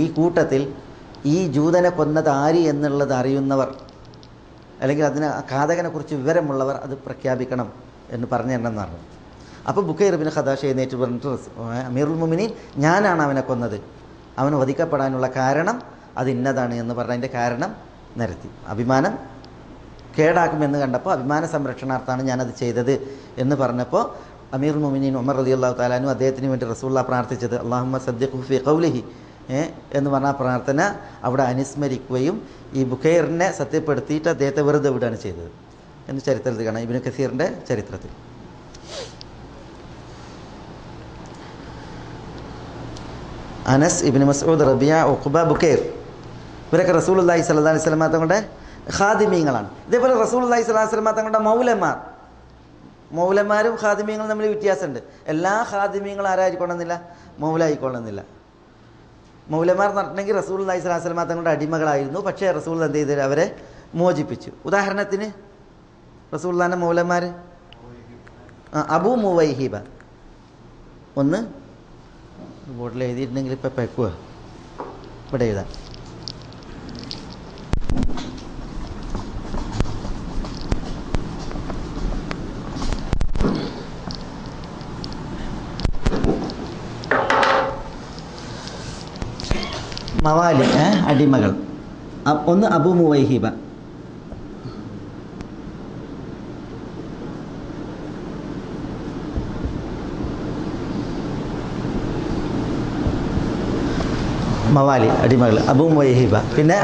ഈ കൂട്ടത്തിൽ ഈ ജൂതനെ കൊന്നത് ആര് എന്നുള്ളത് അറിയുന്നവർ, അല്ലെങ്കിൽ അതിന് ഘാതകനെ കുറിച്ച് വിവരമുള്ളവർ അത് പ്രഖ്യാപിക്കണം എന്ന് പറഞ്ഞെണ്ണെന്ന് പറഞ്ഞു. അപ്പോൾ ബുക്കൈർ ബിൻ ഖദാഷ് എഴുന്നേറ്റ് പറഞ്ഞിട്ട്, അമീറുൽ മുഅ്മിനീൻ, ഞാനാണ് അവനെ കൊന്നത്, അവന് വധിക്കപ്പെടാനുള്ള കാരണം അത് ഇന്നതാണ് എന്ന് പറഞ്ഞ് അതിൻ്റെ കാരണം നിരത്തി. അഭിമാനം കേടാക്കുമെന്ന് കണ്ടപ്പോൾ അഭിമാന സംരക്ഷണാർത്ഥാണ് ഞാനത് ചെയ്തത് എന്ന് പറഞ്ഞപ്പോൾ അമീറുൽ മുഅ്മിനീൻ ഉമർ റളിയല്ലാഹു തആല അൻഹു അദ്ദേഹത്തിന് വേണ്ടി റസൂലുള്ളാഹി പ്രാർത്ഥിച്ചത് അല്ലാഹുമ്മ സദ്ദിഖ്ഹു ഫീ ഖൗലിഹി എന്ന് പറഞ്ഞ പ്രാർത്ഥന അവിടെ അനുസ്മരിക്കുകയും ഈ ബുക്കൈറിനെ സത്യപ്പെടുത്തിയിട്ട് അദ്ദേഹത്തെ വെറുതെ വിടുകയാണ് ചെയ്തത് എന്ന് ചരിത്രത്തിൽ കാണാം, ഇബ്നു കസീറിൻ്റെ ചരിത്രത്തിൽ. അനസ്, ഇബ്നു മസ്ഊദ്, റബിയ, ഉഖബ, ബുക്കൈർ ഇവരൊക്കെ റസൂലുള്ളാഹി സ്വല്ലല്ലാഹി അലൈഹി വസല്ലം തങ്ങളുടെ ഖാദിമീങ്ങളാണ്. ഇതേപോലെ റസൂലുള്ളാഹി സ്വല്ലല്ലാഹി അലൈഹി വസല്ലം തങ്ങളുടെ മൗലമാരും ഖാദിമീങ്ങളും തമ്മിൽ വ്യത്യാസമുണ്ട്. എല്ലാ ഖാദിമീങ്ങളും ആരായിരിക്കണമെന്നില്ല, മൗലായിക്കൊള്ളണമെന്നില്ല. മൗലമാർ നടത്തണമെങ്കിൽ റസൂലുള്ളാഹി സ്വല്ലല്ലാഹി അലൈഹി വസല്ലം തങ്ങളുടെ അടിമകളായിരുന്നു. പക്ഷേ റസൂൽ എന്ത് ചെയ്ത് അവരെ മോചിപ്പിച്ചു. ഉദാഹരണത്തിന് റസൂലുള്ളാഹിൻ്റെ മൗലമാർ അബൂ മുവൈഹിബ, ഒന്ന് ബോർഡിൽ എഴുതിയിട്ടുണ്ടെങ്കിൽ ഇപ്പം പെക്കുക, ഇവിടെ എഴുതാം. മവാലി, അടിമകൾ. ഒന്ന് അബൂ മുവൈഹിബ, മവാലി അടിമകൾ, അബൂ മുവൈഹിബ. പിന്നെ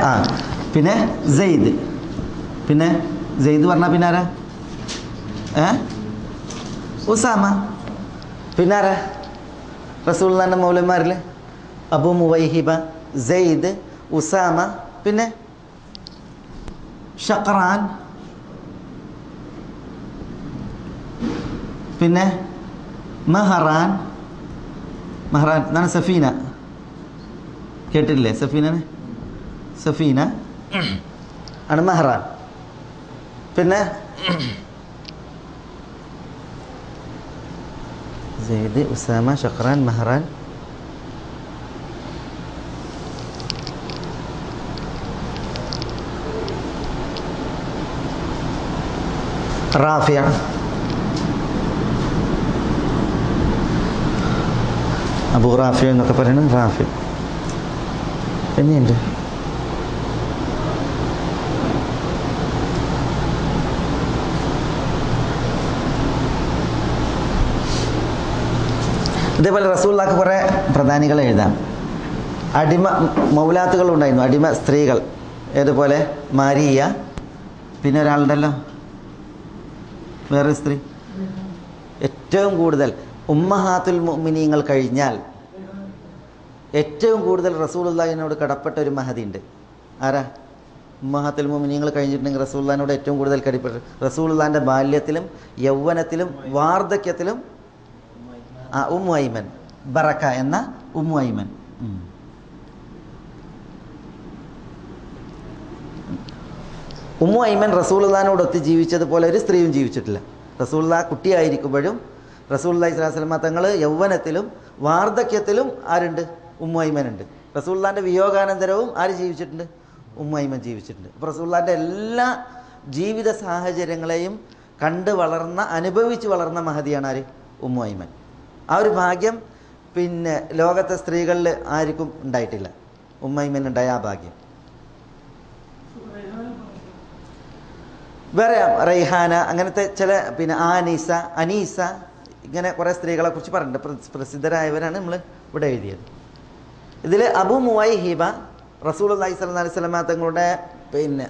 സെയ്ദ്, പറഞ്ഞാൽ പിന്നെ ആരാ? ഉസാമ. പിന്നെ ആരാ റസൂലുള്ളാഹിന്റെ മൗലന്മാരിൽ? അബൂ മുവൈഹിബ, സെയ്ദ്, ഉസാമ, പിന്നെ ഷഖറാൻ, പിന്നെ മെഹറാൻ. മെഹറാൻ എന്നാണ് സഫീന, കേട്ടിട്ടില്ലേ? സഫീന ആണ് മെഹറാൻ. പിന്നെ സെയ്ദ്, ഉസാമ, ഷഖറാൻ, മെഹറാൻ, റാഫിയ, അബൂ റാഫി എന്നൊക്കെ പറയണം. റാഫി പിന്നെയുണ്ട് ഇതേപോലെ റസൂലുള്ളാഹിക്ക് കുറേ പ്രധാനികൾ എഴുതാം. അടിമ മൗലാത്തുകൾ ഉണ്ടായിരുന്നു, അടിമ സ്ത്രീകൾ. ഏതുപോലെ മാരിയ, പിന്നെ ഒരാളുണ്ടല്ലോ വേറൊരു സ്ത്രീ. ഏറ്റവും കൂടുതൽ ഉമ്മഹാത്തുൽ മുഅ്മിനീങ്ങൾ കഴിഞ്ഞാൽ ഏറ്റവും കൂടുതൽ റസൂലുള്ളാഹിനോട് കടപ്പെട്ട ഒരു മഹദി ഉണ്ട്. ആരാ? ഉമ്മഹാത്തുൽ മുഅ്മിനീങ്ങൾ കഴിഞ്ഞിട്ടുണ്ടെങ്കിൽ റസൂലുള്ളാഹിനോട് ഏറ്റവും കൂടുതൽ കടപ്പെട്ട റസൂലുള്ളാഹിൻ്റെ ബാല്യത്തിലും യൗവനത്തിലും വാർദ്ധക്യത്തിലും ഉമ്മു ഐമൻ, ബറക്ക എന്ന ഉമ്മു ഐമൻ. ഉമ്മു ഐമൻ റസൂലുള്ളാഹിനോടൊത്ത് ജീവിച്ചതുപോലെ ഒരു സ്ത്രീയും ജീവിച്ചിട്ടില്ല. റസൂലുള്ളാഹി കുട്ടിയായിരിക്കുമ്പോഴും റസൂലുള്ളാഹി സ്വല്ലല്ലാഹു അലൈഹി വസല്ലം തങ്ങൾ യൗവനത്തിലും വാർദ്ധക്യത്തിലും ആരുണ്ട്? ഉമ്മു ഐമൻ ഉണ്ട്. റസൂലുള്ളാഹിൻ്റെ വിയോഗാനന്തരവും ആര് ജീവിച്ചിട്ടുണ്ട്? ഉമ്മു ഐമൻ ജീവിച്ചിട്ടുണ്ട്. അപ്പോൾ റസൂലുള്ളാഹിൻ്റെ എല്ലാ ജീവിത സാഹചര്യങ്ങളെയും കണ്ട് വളർന്ന, അനുഭവിച്ച് വളർന്ന മഹദിയാണ് ആര്? ഉമ്മു ഐമൻ. ആ ഒരു ഭാഗ്യം പിന്നെ ലോകത്തെ സ്ത്രീകളിൽ ആർക്കും ഉണ്ടായിട്ടില്ല. ഉമ്മു ഐമൻ ഉണ്ടായ ആ ഭാഗ്യം. വേറെ റൈഹാന, അങ്ങനത്തെ ചില, പിന്നെ ആനീസ, അനീസ, ഇങ്ങനെ കുറേ സ്ത്രീകളെ കുറിച്ച് പറഞ്ഞിട്ടുണ്ട്. പ്രസിദ്ധരായവരാണ് നമ്മൾ ഇവിടെ എഴുതിയത്. ഇതിൽ അബൂ മുവൈഹിബ റസൂലുള്ളാഹി സ്വല്ലല്ലാഹു അലൈഹി വസല്ലം തങ്ങളുടെ പിന്നെ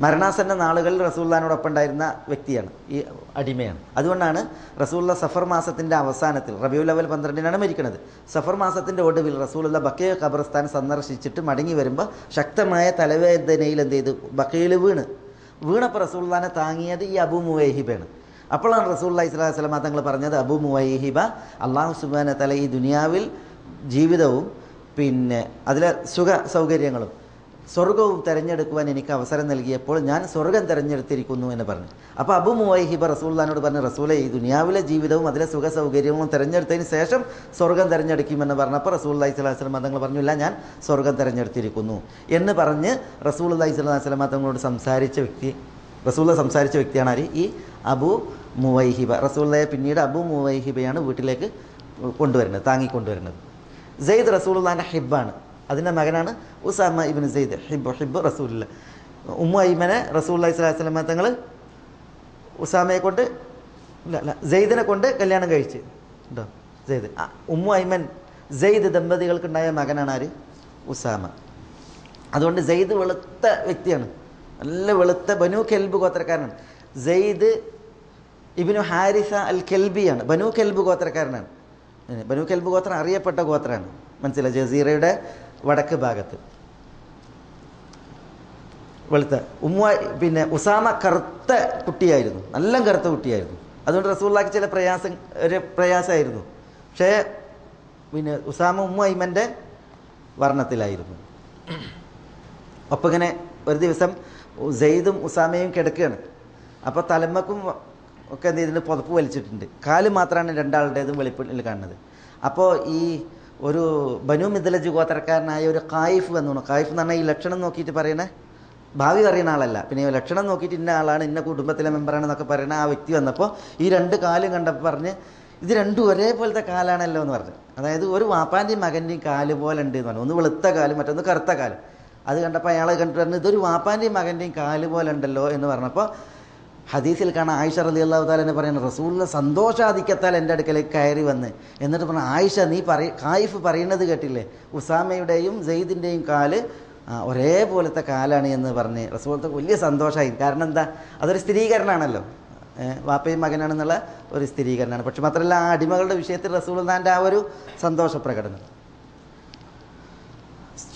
മരണാസന്ന നാളുകളിൽ റസൂലുള്ളാഹിനോടൊപ്പം ഉണ്ടായിരുന്ന വ്യക്തിയാണ്, ഈ അടിമയാണ്. അതുകൊണ്ടാണ് റസൂലുള്ളാഹി സഫർ മാസത്തിൻ്റെ അവസാനത്തിൽ, റബീഉൽ അവ്വൽ 12-നാണ് മരിക്കുന്നത്. സഫർ മാസത്തിൻ്റെ ഒടുവിൽ റസൂലുള്ളാഹി ബഖീ ഖബർസ്ഥാൻ സന്ദർശിച്ചിട്ട് മടങ്ങി വരുമ്പോൾ ശക്തമായ തലവേദനയിൽ എന്ത് ചെയ്തു? ബഖീയിൽ വീണപ്പോൾ റസൂലുള്ളാഹിനെ താങ്ങിയത് ഈ അബൂ മുവൈഹിബയാണ്. അപ്പോഴാണ് റസൂലുള്ളാഹി സ്വല്ലല്ലാഹു അലൈഹി വസല്ലം തങ്ങൾ പറഞ്ഞത്, അബൂ മുവൈഹിബ, അല്ലാഹു സുബ്ഹാനഹു വ തആല ഈ ദുനിയാവിൽ ജീവിതവും പിന്നെ അതിലെ സുഖ സൗകര്യങ്ങളും സ്വർഗവും തിരഞ്ഞെടുക്കുവാൻ എനിക്ക് അവസരം നൽകിയപ്പോൾ ഞാൻ സ്വർഗം തിരഞ്ഞെടുത്തിരിക്കുന്നു എന്ന് പറഞ്ഞു. അപ്പോൾ അബൂ മുവൈഹിബ റസൂലുള്ളാഹിനോട് പറഞ്ഞു, റസൂലെ, ഈ ദുനിയാവിലെ ജീവിതവും അതിലെ സുഖ സൗകര്യവും തിരഞ്ഞെടുത്തതിന് ശേഷം സ്വർഗം തിരഞ്ഞെടുക്കുമെന്ന് പറഞ്ഞപ്പോൾ റസൂലുള്ളാഹി സ്വല്ലല്ലാഹു അലൈഹി വസല്ലം തങ്ങൾ പറഞ്ഞു, ഇല്ല, ഞാൻ സ്വർഗം തിരഞ്ഞെടുത്തിരിക്കുന്നു എന്ന് പറഞ്ഞ് റസൂലുള്ളാഹി സ്വല്ലല്ലാഹു അലൈഹി വസല്ലം തങ്ങളോട് റസൂലുള്ളാഹി സംസാരിച്ച വ്യക്തിയാണ് ആര്? ഈ അബൂ മുവൈഹിബ. റസൂലുള്ളാഹിയെ പിന്നീട് അബൂ മുവൈഹിബയാണ് വീട്ടിലേക്ക് കൊണ്ടുവരുന്നത്, താങ്ങിക്കൊണ്ടുവരുന്നത്. സെയ്ദ് റസൂലുള്ളാഹിൻ്റെ ഹിബ്ബാണ്. അതിൻ്റെ മകനാണ് ഉസാമ ഇബ്നു സെയ്ദ്. ഹിബ്ബ് റസൂലുള്ളാഹി. ഉമ്മു ഐമനെ റസൂലുള്ളാഹി സ്വല്ലല്ലാഹു അലൈഹി വസല്ലം തങ്ങൾ ഉസാമയെ കൊണ്ട് സെയ്ദിനെ കൊണ്ട് കല്യാണം കഴിച്ച് ഉണ്ടോ? സെയ്ദ്. ഉമ്മു ഐമൻ സെയ്ദ് ദമ്പതികൾക്കുണ്ടായ മകനാണ് ആര്? ഉസാമ. അതുകൊണ്ട് സെയ്ദ് വെളുത്ത വ്യക്തിയാണ്, നല്ല വെളുത്ത ബനു കെൽബ് ഗോത്രക്കാരനാണ്. സെയ്ദ് ഇബ്നു ഹാരിസ അൽ കെൽബിയാണ്, ബനു കെൽബ് ഗോത്രക്കാരനാണ്. ബനു കെൽബ് ഗോത്രം അറിയപ്പെട്ട ഗോത്രമാണ്, മനസ്സിലായി? ജസീറയുടെ വടക്ക് ഭാഗത്ത് വെളുത്ത. പിന്നെ ഉസാമ കറുത്ത കുട്ടിയായിരുന്നു, നല്ല കറുത്ത കുട്ടിയായിരുന്നു. അതുകൊണ്ട് റസൂലുള്ളാഹിക്ക് ചില പ്രയാസമായിരുന്നു. പക്ഷേ പിന്നെ ഉസാമ ഉമ്മു ഐമൻ്റെ വർണ്ണത്തിലായിരുന്നു. അപ്പം ഇങ്ങനെ ഒരു ദിവസം സെയ്ദും ഉസാമയും കിടക്കുകയാണ്. അപ്പോൾ തലമ്മക്കും ഒക്കെ എന്ത് ചെയ്തിട്ടുണ്ട്? പുതപ്പ് വലിച്ചിട്ടുണ്ട്. കാല് മാത്രമാണ് രണ്ടാളുടേതും വെളിപ്പിൽ കാണുന്നത്. അപ്പോൾ ഈ ഒരു ബനു മിദ്ലജ് ഗോത്രക്കാരനായ ഒരു കായിഫ് വന്നു. കായിഫ് എന്ന് പറഞ്ഞാൽ ഈ ലക്ഷണം നോക്കിയിട്ട് പറയണേ, ഭാവി പറയുന്ന ആളല്ല, പിന്നെ ലക്ഷണം നോക്കിയിട്ട് ഇന്ന ആളാണ്, ഇന്ന കുടുംബത്തിലെ മെമ്പറാണെന്നൊക്കെ പറയുന്ന ആ വ്യക്തി വന്നപ്പോൾ ഈ രണ്ട് കാലും കണ്ടപ്പോൾ പറഞ്ഞ്, ഇത് രണ്ടും ഒരേപോലത്തെ കാലാണല്ലോ എന്ന് പറഞ്ഞു. അതായത് ഒരു വാപ്പാൻ്റെയും മകൻ്റെയും കാല് പോലെ ഉണ്ട് എന്ന് പറഞ്ഞു. ഒന്ന് വെളുത്ത കാലും മറ്റൊന്ന് കറുത്ത കാലും. അത് കണ്ടപ്പോൾ അയാൾ കണ്ടിട്ട് പറഞ്ഞു, ഇതൊരു വാപ്പാൻ്റെയും മകൻ്റെയും കാല് പോലെ ഉണ്ടല്ലോ എന്ന് പറഞ്ഞപ്പോൾ ഹദീസിൽ കാണാൻ ആയിഷ റളിയല്ലാഹു തആല എന്നെ പറയുന്നത്, റസൂലുള്ളാഹി സന്തോഷാധിക്യത്താൽ എൻ്റെ അടുക്കലേക്ക് കയറി വന്ന് എന്നിട്ട് പറഞ്ഞു, ആയിഷ, നീ കായിഫ് പറയുന്നത് കേട്ടില്ലേ, ഉസാമയുടെയും സെയ്ദിൻ്റെയും കാല് ഒരേപോലത്തെ കാലാണ് എന്ന് പറഞ്ഞ് റസൂലുള്ളാഹിക്ക് വലിയ സന്തോഷമായി. കാരണം എന്താ? അതൊരു സ്ഥിരീകരണമാണല്ലോ, വാപ്പയും മകനാണെന്നുള്ള ഒരു സ്ഥിരീകരണമാണ്. പക്ഷെ മാത്രമല്ല, ആ അടിമകളുടെ വിഷയത്തിൽ റസൂലുള്ളാഹിൻ്റെ ആ ഒരു സന്തോഷ പ്രകടനം.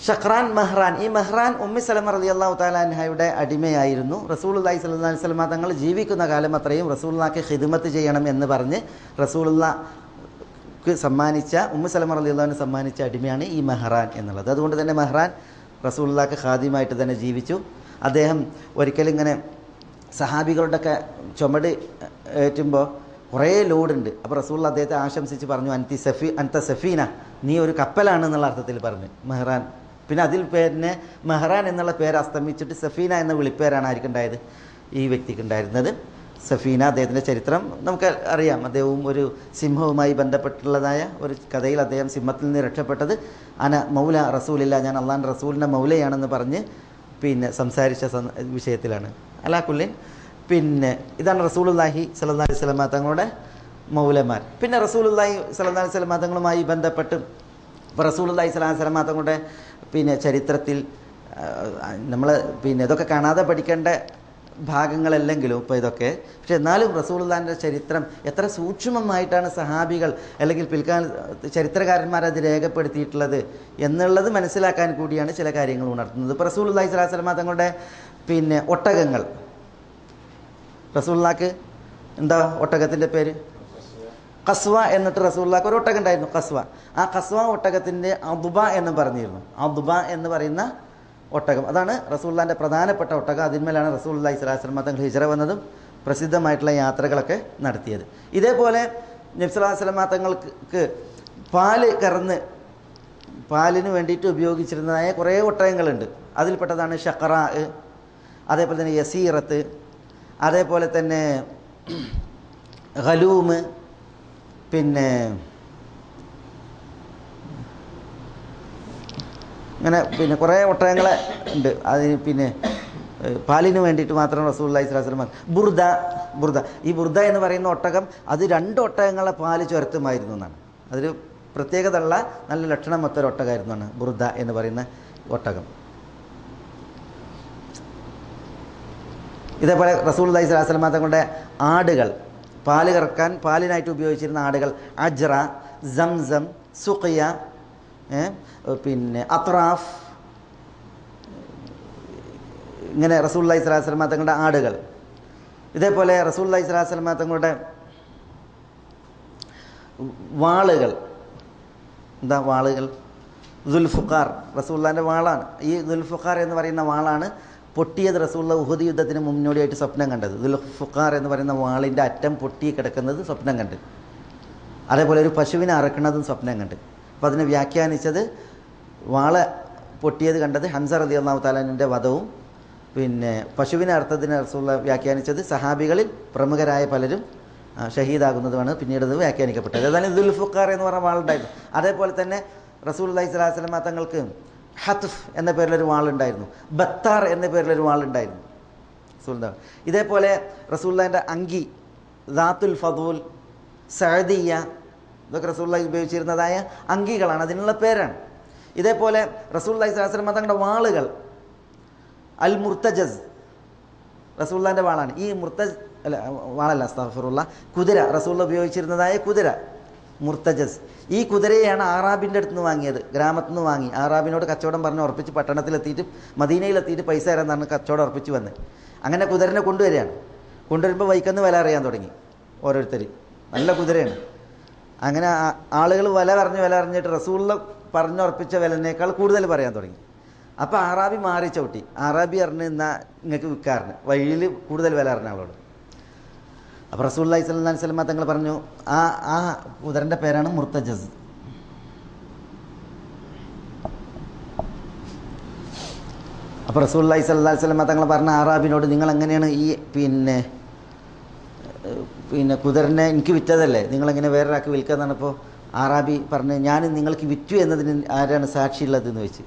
ഷഖ്റാൻ മെഹ്റാൻ. ഈ മെഹ്റാൻ ഉമ്മി സലമ റളിയല്ലാഹു തആല അൻഹയുടെ അടിമയായിരുന്നു. റസൂലുള്ളാഹി സ്വല്ലല്ലാഹി അലൈഹി വസല്ലം തങ്ങൾ ജീവിക്കുന്ന കാലം അത്രയും റസൂലുള്ളാഹിക്ക് ഖിദ്മത്ത് ചെയ്യണം എന്ന് പറഞ്ഞ് റസൂലുള്ളാഹിക്ക് സമ്മാനിച്ച ഉമ്മി സലമ റളിയല്ലാഹുവിന് സമ്മാനിച്ച അടിമയാണ് ഈ മെഹ്റാൻ എന്നുള്ളത്. അതുകൊണ്ട് തന്നെ മെഹ്റാൻ റസൂലുള്ളാഹിക്ക് ഖാദിമായിട്ട് തന്നെ ജീവിച്ചു. അദ്ദേഹം ഒരിക്കലിങ്ങനെ സഹാബികളുടെയൊക്കെ ചുമട് ഏറ്റുമ്പോൾ കുറേ ലോഡുണ്ട്. അപ്പോൾ റസൂലുള്ളാഹി അദ്ദേഹത്തെ ആശംസിച്ച് പറഞ്ഞു, അൻത സഫീന, നീ ഒരു കപ്പലാണ് എന്നുള്ള അർത്ഥത്തിൽ പറഞ്ഞു മെഹ്റാൻ. പിന്നെ അതിൽ പേരിനെ മെഹ്റാൻ എന്നുള്ള പേര് അസ്തമിച്ചിട്ട് സഫീന എന്ന വിളിപ്പേരാണ് ആർക്കുണ്ടായത്, ഈ വ്യക്തിക്ക് ഉണ്ടായിരുന്നത്. സഫീന അദ്ദേഹത്തിൻ്റെ ചരിത്രം നമുക്ക് അറിയാം. അദ്ദേഹവും ഒരു സിംഹവുമായി ബന്ധപ്പെട്ടുള്ളതായ ഒരു കഥയിൽ അദ്ദേഹം സിംഹത്തിൽ നിന്ന് രക്ഷപ്പെട്ടത് അന മൗല റസൂലില്ല, ഞാൻ അള്ളാഹുവിൻ്റെ റസൂലിൻ്റെ മൗലയാണെന്ന് പറഞ്ഞ് പിന്നെ സംസാരിച്ച വിഷയത്തിലാണ്. അലാക്കുല്ലിൻ പിന്നെ ഇതാണ് റസൂലുള്ളാഹി സ്വല്ലല്ലാഹി അലൈഹി വസല്ലം തങ്ങളുടെ മൗലമാർ. പിന്നെ റസൂലുള്ളാഹി സ്വല്ലല്ലാഹി അലൈഹി വസല്ലം തങ്ങളുമായി ബന്ധപ്പെട്ട് ഇപ്പോൾ റസൂലുള്ളാഹി സ്വല്ലല്ലാഹി അലൈഹി വസല്ലം തങ്ങളുടെ പിന്നെ ചരിത്രത്തിൽ നമ്മൾ പിന്നെ ഇതൊക്കെ കാണാതെ പഠിക്കേണ്ട ഭാഗങ്ങളല്ലെങ്കിലും ഇപ്പോൾ ഇതൊക്കെ, പക്ഷെ എന്നാലും റസൂലുള്ളാഹിൻ്റെ ചരിത്രം എത്ര സൂക്ഷ്മമായിട്ടാണ് സഹാബികൾ അല്ലെങ്കിൽ പിൽക്കാല ചരിത്രകാരന്മാരത് രേഖപ്പെടുത്തിയിട്ടുള്ളത് എന്നുള്ളത് മനസ്സിലാക്കാൻ കൂടിയാണ് ചില കാര്യങ്ങൾ ഉണർത്തുന്നത്. ഇപ്പോൾ റസൂലുള്ളാഹി സ്വല്ലല്ലാഹി അലൈഹി വസല്ലം തങ്ങളുടെ പിന്നെ ഒട്ടകങ്ങൾ, റസൂലുള്ളാഹിക്ക് എന്താ ഒട്ടകത്തിൻ്റെ പേര്? ഖസ്വ എന്നിട്ട് റസൂലുള്ളാഹിക്ക് ഒരു ഒട്ടകം ഉണ്ടായിരുന്നു, ഖസ്വ. ആ ഖസ്വ ഒട്ടകത്തിൻ്റെ അദ്ബ എന്ന് പറഞ്ഞിരുന്നു. അദ്ബ എന്ന് പറയുന്ന ഒട്ടകം, അതാണ് റസൂലുള്ളാഹിൻ്റെ പ്രധാനപ്പെട്ട ഒട്ടകം. അതിന്മേലാണ് റസൂലുള്ളാഹി സ്വല്ലല്ലാഹി അലൈഹി വസല്ലം തങ്ങൾ ഹിജ്റ വന്നതും പ്രസിദ്ധമായിട്ടുള്ള യാത്രകളൊക്കെ നടത്തിയത്. ഇതേപോലെ നബി സല്ലല്ലാഹു അലൈഹി വസല്ലം തങ്ങൾക്ക് പാല് കറന്ന് പാലിന് വേണ്ടിയിട്ട് ഉപയോഗിച്ചിരുന്നതായ കുറേ ഒട്ടകങ്ങളുണ്ട്. അതിൽപ്പെട്ടതാണ് ഷഖറാ, അതേപോലെ തന്നെ യസീറത്ത്, അതേപോലെ തന്നെ ഖലൂമ്, പിന്നെ അങ്ങനെ പിന്നെ കുറേ ഒട്ടകങ്ങളെ ഉണ്ട്. അതിന് പിന്നെ പാലിന് വേണ്ടിയിട്ട് മാത്രം റസൂലുള്ളാഹി സ്വല്ലല്ലാഹി അലൈഹി വസല്ലം ബുർദ ഈ ബുർദ എന്ന് പറയുന്ന ഒട്ടകം അത് 2 ഒട്ടകങ്ങളെ പാല് ചുരത്തുമായിരുന്നു എന്നാണ്. അതൊരു പ്രത്യേകതയുള്ള നല്ല ലക്ഷണം മൊത്തൊരു ഒട്ടകമായിരുന്നു എന്നാണ് ബുർദ എന്ന് പറയുന്ന ഒട്ടകം. ഇതേപോലെ റസൂലുള്ളാഹി സ്വല്ലല്ലാഹി അലൈഹി വസല്ലം തങ്ങളുടെ ആടുകൾ, പാല് കറക്കാൻ പാലിനായിട്ട് ഉപയോഗിച്ചിരുന്ന ആടുകൾ അജ്റ, സംസം, സുഖിയ, പിന്നെ അത്രാഫ്, ഇങ്ങനെ റസൂലുള്ളാഹി സ്വല്ലല്ലാഹി അലൈഹി വസല്ലം തങ്ങളുടെ ആടുകൾ. ഇതേപോലെ റസൂലുള്ളാഹി സ്വല്ലല്ലാഹി അലൈഹി വസല്ലം തങ്ങളുടെ വാളുകൾ, എന്താ വാളുകൾ? ദുൽഫുഖാർ, റസൂലുള്ളാഹിൻ്റെ വാളാണ്. ഈ ദുൽഫുഖാർ എന്ന് പറയുന്ന വാളാണ് പൊട്ടിയത് റസൂലുള്ളാഹി ഉഹദ് യുദ്ധത്തിന് മുന്നോടിയായിട്ട് സ്വപ്നം കണ്ടത്. ദുൽഫുഖാർ എന്ന് പറയുന്ന വാളിൻ്റെ അറ്റം പൊട്ടി കിടക്കുന്നത് സ്വപ്നം കണ്ട്. അതേപോലെ ഒരു പശുവിനെ അറക്കുന്നതും സ്വപ്നം കണ്ട്. അപ്പോൾ അതിനെ വ്യാഖ്യാനിച്ചത്, വാള് പൊട്ടിയത് കണ്ടത് ഹംസ റളിയല്ലാഹു തആല അൻഹുവിൻ്റെ വധവും, പിന്നെ പശുവിനെ അർത്ഥത്തിന് റസൂലുള്ളാഹി വ്യാഖ്യാനിച്ചത് സഹാബികളിൽ പ്രമുഖരായ പലരും ഷഹീദാകുന്നതുമാണ് പിന്നീട് അത് വ്യാഖ്യാനിക്കപ്പെട്ടത്. ഏതായാലും ദുൽഫുഖാർ എന്ന് പറഞ്ഞ വാളുണ്ടായിരുന്നു. അതേപോലെ തന്നെ റസൂലുള്ളാഹി സ്വല്ലല്ലാഹി അലൈഹി വസല്ലം തങ്ങൾക്ക് ഹത്ഫ് എന്ന പേരിലൊരു വാളുണ്ടായിരുന്നു, ബത്താർ എന്ന പേരിലൊരു വാളുണ്ടായിരുന്നു റസൂലുള്ളാഹി. ഇതേപോലെ റസൂലുള്ളാഹിൻ്റെ അങ്കി ദാത്തുൽ ഫദൂൽ, സഅദിയ, ഇതൊക്കെ റസൂലുള്ളാഹി ഉപയോഗിച്ചിരുന്നതായ അങ്കികളാണ്, അതിനുള്ള പേരാണ്. ഇതേപോലെ റസൂലുള്ളാഹി സ്വല്ലല്ലാഹി അലൈഹി വസല്ലം തങ്ങളുടെ വാളുകൾ അൽ മുർത്തജസ്, റസൂലുള്ളാഹിൻ്റെ വാളാണ്. ഈ വാളല്ല, അസ്തഗ്ഫിറുല്ലാ, കുതിര, റസൂലുള്ളാഹി ഉപയോഗിച്ചിരുന്നതായ കുതിര മുർത്തജസ്. ഈ കുതിരയെയാണ് ആറാബിൻ്റെ അടുത്ത് നിന്ന് വാങ്ങിയത്, ഗ്രാമത്തിൽ നിന്ന് വാങ്ങി. ആറാബിനോട് കച്ചവടം പറഞ്ഞ് ഉറപ്പിച്ച് പട്ടണത്തിലെത്തിയിട്ട് മദീനയിലെത്തിയിട്ട് പൈസ തരാമെന്ന് പറഞ്ഞ് കച്ചവടം ഉറപ്പിച്ച് വന്ന് അങ്ങനെ കുതിരനെ കൊണ്ടുവരികയാണ്. കൊണ്ടുവരുമ്പോൾ വൈക്കന്ന് വില അറിയാൻ തുടങ്ങി ഓരോരുത്തർ, നല്ല കുതിരയാണ്. അങ്ങനെ ആളുകൾ വില പറഞ്ഞിട്ട് റസൂലുള്ളാഹി പറഞ്ഞുറപ്പിച്ച വിലനേക്കാൾ കൂടുതൽ പറയാൻ തുടങ്ങി. അപ്പോൾ ആറാബി മാറി ചവിട്ടി. ആറാബി അറിഞ്ഞ് എന്നാൽ നിങ്ങൾക്ക് വിൽക്കാറിന് വഴിയിൽ കൂടുതൽ വില അറിഞ്ഞ ആളോട്. അപ്പോൾ റസൂലുള്ളാഹി സ്വല്ലല്ലാഹി അലൈഹി വസല്ലം തങ്ങൾ പറഞ്ഞു, ആ കുതിരൻ്റെ പേരാണ് മുർത്തജസ്. അപ്പോൾ റസൂലുള്ളാഹി സ്വല്ലല്ലാഹി അലൈഹി വസല്ലം തങ്ങൾ പറഞ്ഞ ആറാബിനോട്, നിങ്ങൾ എങ്ങനെയാണ് ഈ പിന്നെ കുതിരനെ എനിക്ക് വിറ്റതല്ലേ, നിങ്ങളെങ്ങനെ വേറൊരാൾക്ക് വിൽക്കാന്ന് പറഞ്ഞപ്പോൾ ആറാബി പറഞ്ഞ്, ഞാൻ നിങ്ങൾക്ക് വിറ്റു എന്നതിന് ആരാണ് സാക്ഷിയുള്ളതെന്ന് വെച്ച്.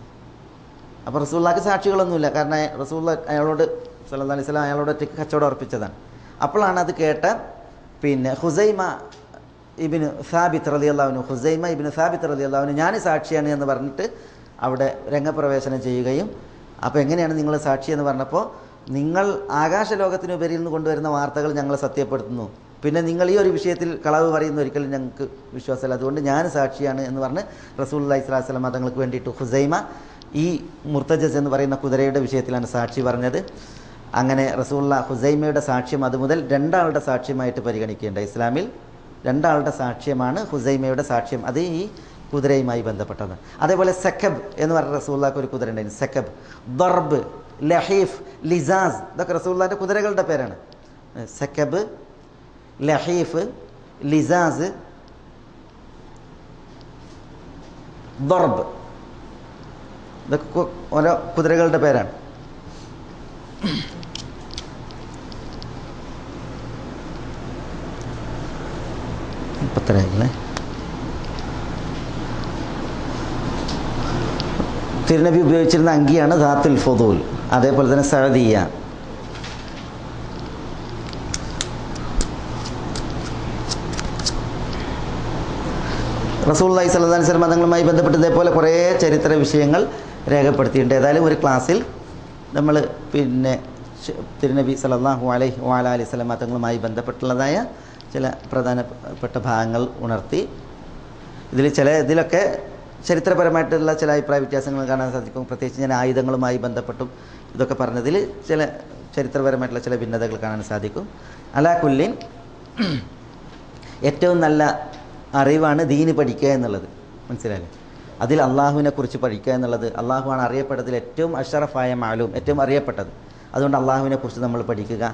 അപ്പോൾ റസൂലുള്ളാഹിക്ക് സാക്ഷികളൊന്നുമില്ല, കാരണം റസൂലുള്ളാഹി അയാളോട് സ്വല്ലല്ലാഹി അലൈഹി വസല്ലം അയാളോട് ഒറ്റയ്ക്ക് കച്ചവടം ഉറപ്പിച്ചതാണ്. അപ്പോഴാണ് അത് കേട്ട പിന്നെ ഹുസൈമ ഇബ്നു സാബിത്ത് റളിയല്ലാഹു അൻഹു, ഹുസൈമ ഇബ്നു സാബിത്ത് റളിയല്ലാഹു അൻഹു ഞാൻ സാക്ഷിയാണ് എന്ന് പറഞ്ഞിട്ട് അവിടെ രംഗപ്രവേശനം ചെയ്യുകയും, അപ്പോൾ എങ്ങനെയാണ് നിങ്ങൾ സാക്ഷി എന്ന് പറഞ്ഞപ്പോൾ, നിങ്ങൾ ആകാശലോകത്തിനുപരിയിൽ നിന്ന് കൊണ്ടുവരുന്ന വാർത്തകൾ ഞങ്ങളെ സത്യപ്പെടുത്തുന്നു, പിന്നെ നിങ്ങൾ ഈ ഒരു വിഷയത്തിൽ കളവ് പറയുന്ന ഒരിക്കലും ഞങ്ങൾക്ക് വിശ്വാസമില്ല, അതുകൊണ്ട് ഞാൻ സാക്ഷിയാണ് എന്ന് പറഞ്ഞ് റസൂലുള്ളാഹി സ്വല്ലല്ലാഹി അലൈഹി വസല്ലം തങ്ങൾക്ക് വേണ്ടിയിട്ട് ഹുസൈമ ഈ മുർത്തജസ് എന്ന് പറയുന്ന കുതിരയുടെ വിഷയത്തിലാണ് സാക്ഷി പറഞ്ഞത്. അങ്ങനെ റസൂലുള്ള ഹുസൈമയുടെ സാക്ഷ്യം അതുമുതൽ 2 ആളുടെ സാക്ഷ്യമായിട്ട് പരിഗണിക്കേണ്ട. ഇസ്ലാമിൽ 2 ആളുടെ സാക്ഷ്യമാണ് ഹുസൈമയുടെ സാക്ഷ്യം. അത് ഈ കുതിരയുമായി ബന്ധപ്പെട്ടത്. അതേപോലെ സക്കബ് എന്ന് പറഞ്ഞ റസൂലുള്ളാഹിക്ക് ഒരു കുതിര ഉണ്ടായിരുന്നു. സക്കബ്, ദർബ്, ലഹീഫ്, ലിസാസ്, ഇതൊക്കെ റസൂലുള്ളാഹിന്റെ കുതിരകളുടെ പേരാണ്. സക്കബ്, ലഹീഫ്, ലിസാസ്, ദർബ്, ഇതൊക്കെ ഓരോ കുതിരകളുടെ പേരാണ്. ഇപ്പത്തരല്ലേ തിരുനബി ഉപയോഗിച്ചിരുന്ന അങ്കിയാണ് ദാത്തുൽ ഫുദൂൽ. അതേപോലെ തന്നെ സഅദിയ. റസൂലുള്ളാഹി സ്വല്ലല്ലാഹു അലൈഹി വസല്ലം തങ്ങളുമായി ബന്ധപ്പെട്ട് ഇതേപോലെ കുറേ ചരിത്ര വിഷയങ്ങൾ രേഖപ്പെടുത്തിയിട്ടുണ്ട്. ഏതായാലും ഒരു ക്ലാസ്സിൽ നമ്മൾ തിരുനബി സല്ലല്ലാഹു അലൈഹി വസല്ലം തങ്ങളുമായി ബന്ധപ്പെട്ടുള്ളതായ ചില പ്രധാനപ്പെട്ട ഭാഗങ്ങൾ ഉണർത്തി. ഇതിലൊക്കെ ചരിത്രപരമായിട്ടുള്ള ചില അഭിപ്രായ വ്യത്യാസങ്ങൾ കാണാൻ സാധിക്കും. പ്രത്യേകിച്ച് ഞാൻ ആയുധങ്ങളുമായി ബന്ധപ്പെട്ടും ഇതൊക്കെ പറഞ്ഞതിൽ ചില ചരിത്രപരമായിട്ടുള്ള ചില ഭിന്നതകൾ കാണാൻ സാധിക്കും. അലാ കുല്ലിൻ ഏറ്റവും നല്ല അറിവാണ് ദീന് പഠിക്കുക എന്നുള്ളത്. മനസ്സിലായില്ലേ? അതിൽ അള്ളാഹുവിനെ കുറിച്ച് പഠിക്കുക എന്നുള്ളത്, അള്ളാഹുവാണ് അറിയപ്പെട്ടതിൽ ഏറ്റവും അഷറഫായ മാലൂം, ഏറ്റവും അറിയപ്പെട്ടത്. അതുകൊണ്ട് അള്ളാഹുവിനെ കുറിച്ച് നമ്മൾ പഠിക്കുക.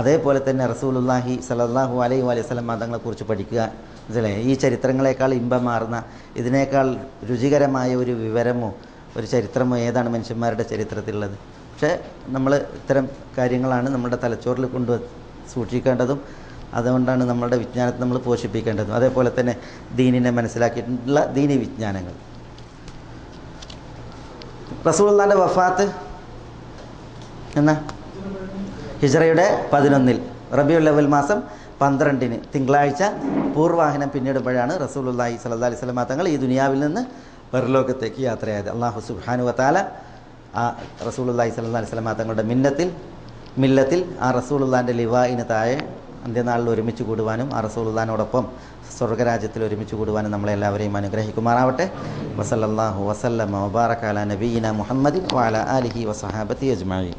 അതേപോലെ തന്നെ റസൂലുള്ളാഹി സ്വല്ലല്ലാഹു അലൈഹി വസല്ലം തങ്ങളെക്കുറിച്ച് പഠിക്കുക. മനസ്സിലായി? ഈ ചരിത്രങ്ങളെക്കാൾ ഇമ്പമാർന്ന, ഇതിനേക്കാൾ രുചികരമായ ഒരു വിവരമോ ഒരു ചരിത്രമോ ഏതാണ് മനുഷ്യന്മാരുടെ ചരിത്രത്തിലുള്ളത്? പക്ഷേ നമ്മൾ ഇത്തരം കാര്യങ്ങളാണ് നമ്മുടെ തലച്ചോറിൽ കൊണ്ട് സൂക്ഷിക്കേണ്ടതും. അതുകൊണ്ടാണ് നമ്മളുടെ വിജ്ഞാനത്തെ നമ്മൾ പോഷിപ്പിക്കേണ്ടതും. അതേപോലെ തന്നെ ദീനിനെ മനസ്സിലാക്കിയിട്ടുള്ള ദീനി വിജ്ഞാനങ്ങൾ. റസൂലുള്ളാഹിന്റെ വഫാത്ത് എന്നാ? ഹിജ്റയുടെ 11 റബീഉൽ അവ്വൽ മാസം 12 തിങ്കളാഴ്ച പൂർവാഹനം പിന്നിടുമ്പോഴാണ് റസൂലുള്ളാഹി സ്വല്ലല്ലാഹി അലൈഹി വസല്ലം തങ്ങൾ ഈ ദുനിയാവിൽ നിന്ന് പരലോകത്തേക്ക് യാത്രയായത്. അല്ലാഹു സുബ്ഹാനഹു വ തആല ആ റസൂലുള്ളാഹി സ്വല്ലല്ലാഹി അലൈഹി വസല്ലം തങ്ങളുടെ മില്ലത്തിൽ ആ റസൂലുള്ളാഹിന്റെ ലിവാഇന് താഴെ അന്ത്യനാളിൽ ഒരുമിച്ച് കൂടുവാനും ആ റസൂലുള്ളാഹിനോടൊപ്പം സ്വർഗ്ഗരാജ്യത്തിൽ ഒരുമിച്ച് കൂടുവാനും നമ്മളെല്ലാവരെയും അനുഗ്രഹിക്കുമാറാവട്ടെ. വസല്ലല്ലാഹു വസല്ലമ വബാറക അലാ നബിയിന മുഹമ്മദിൻ വഅലാ ആലിഹി വസഹാബത്തി അജ്മഈൻ.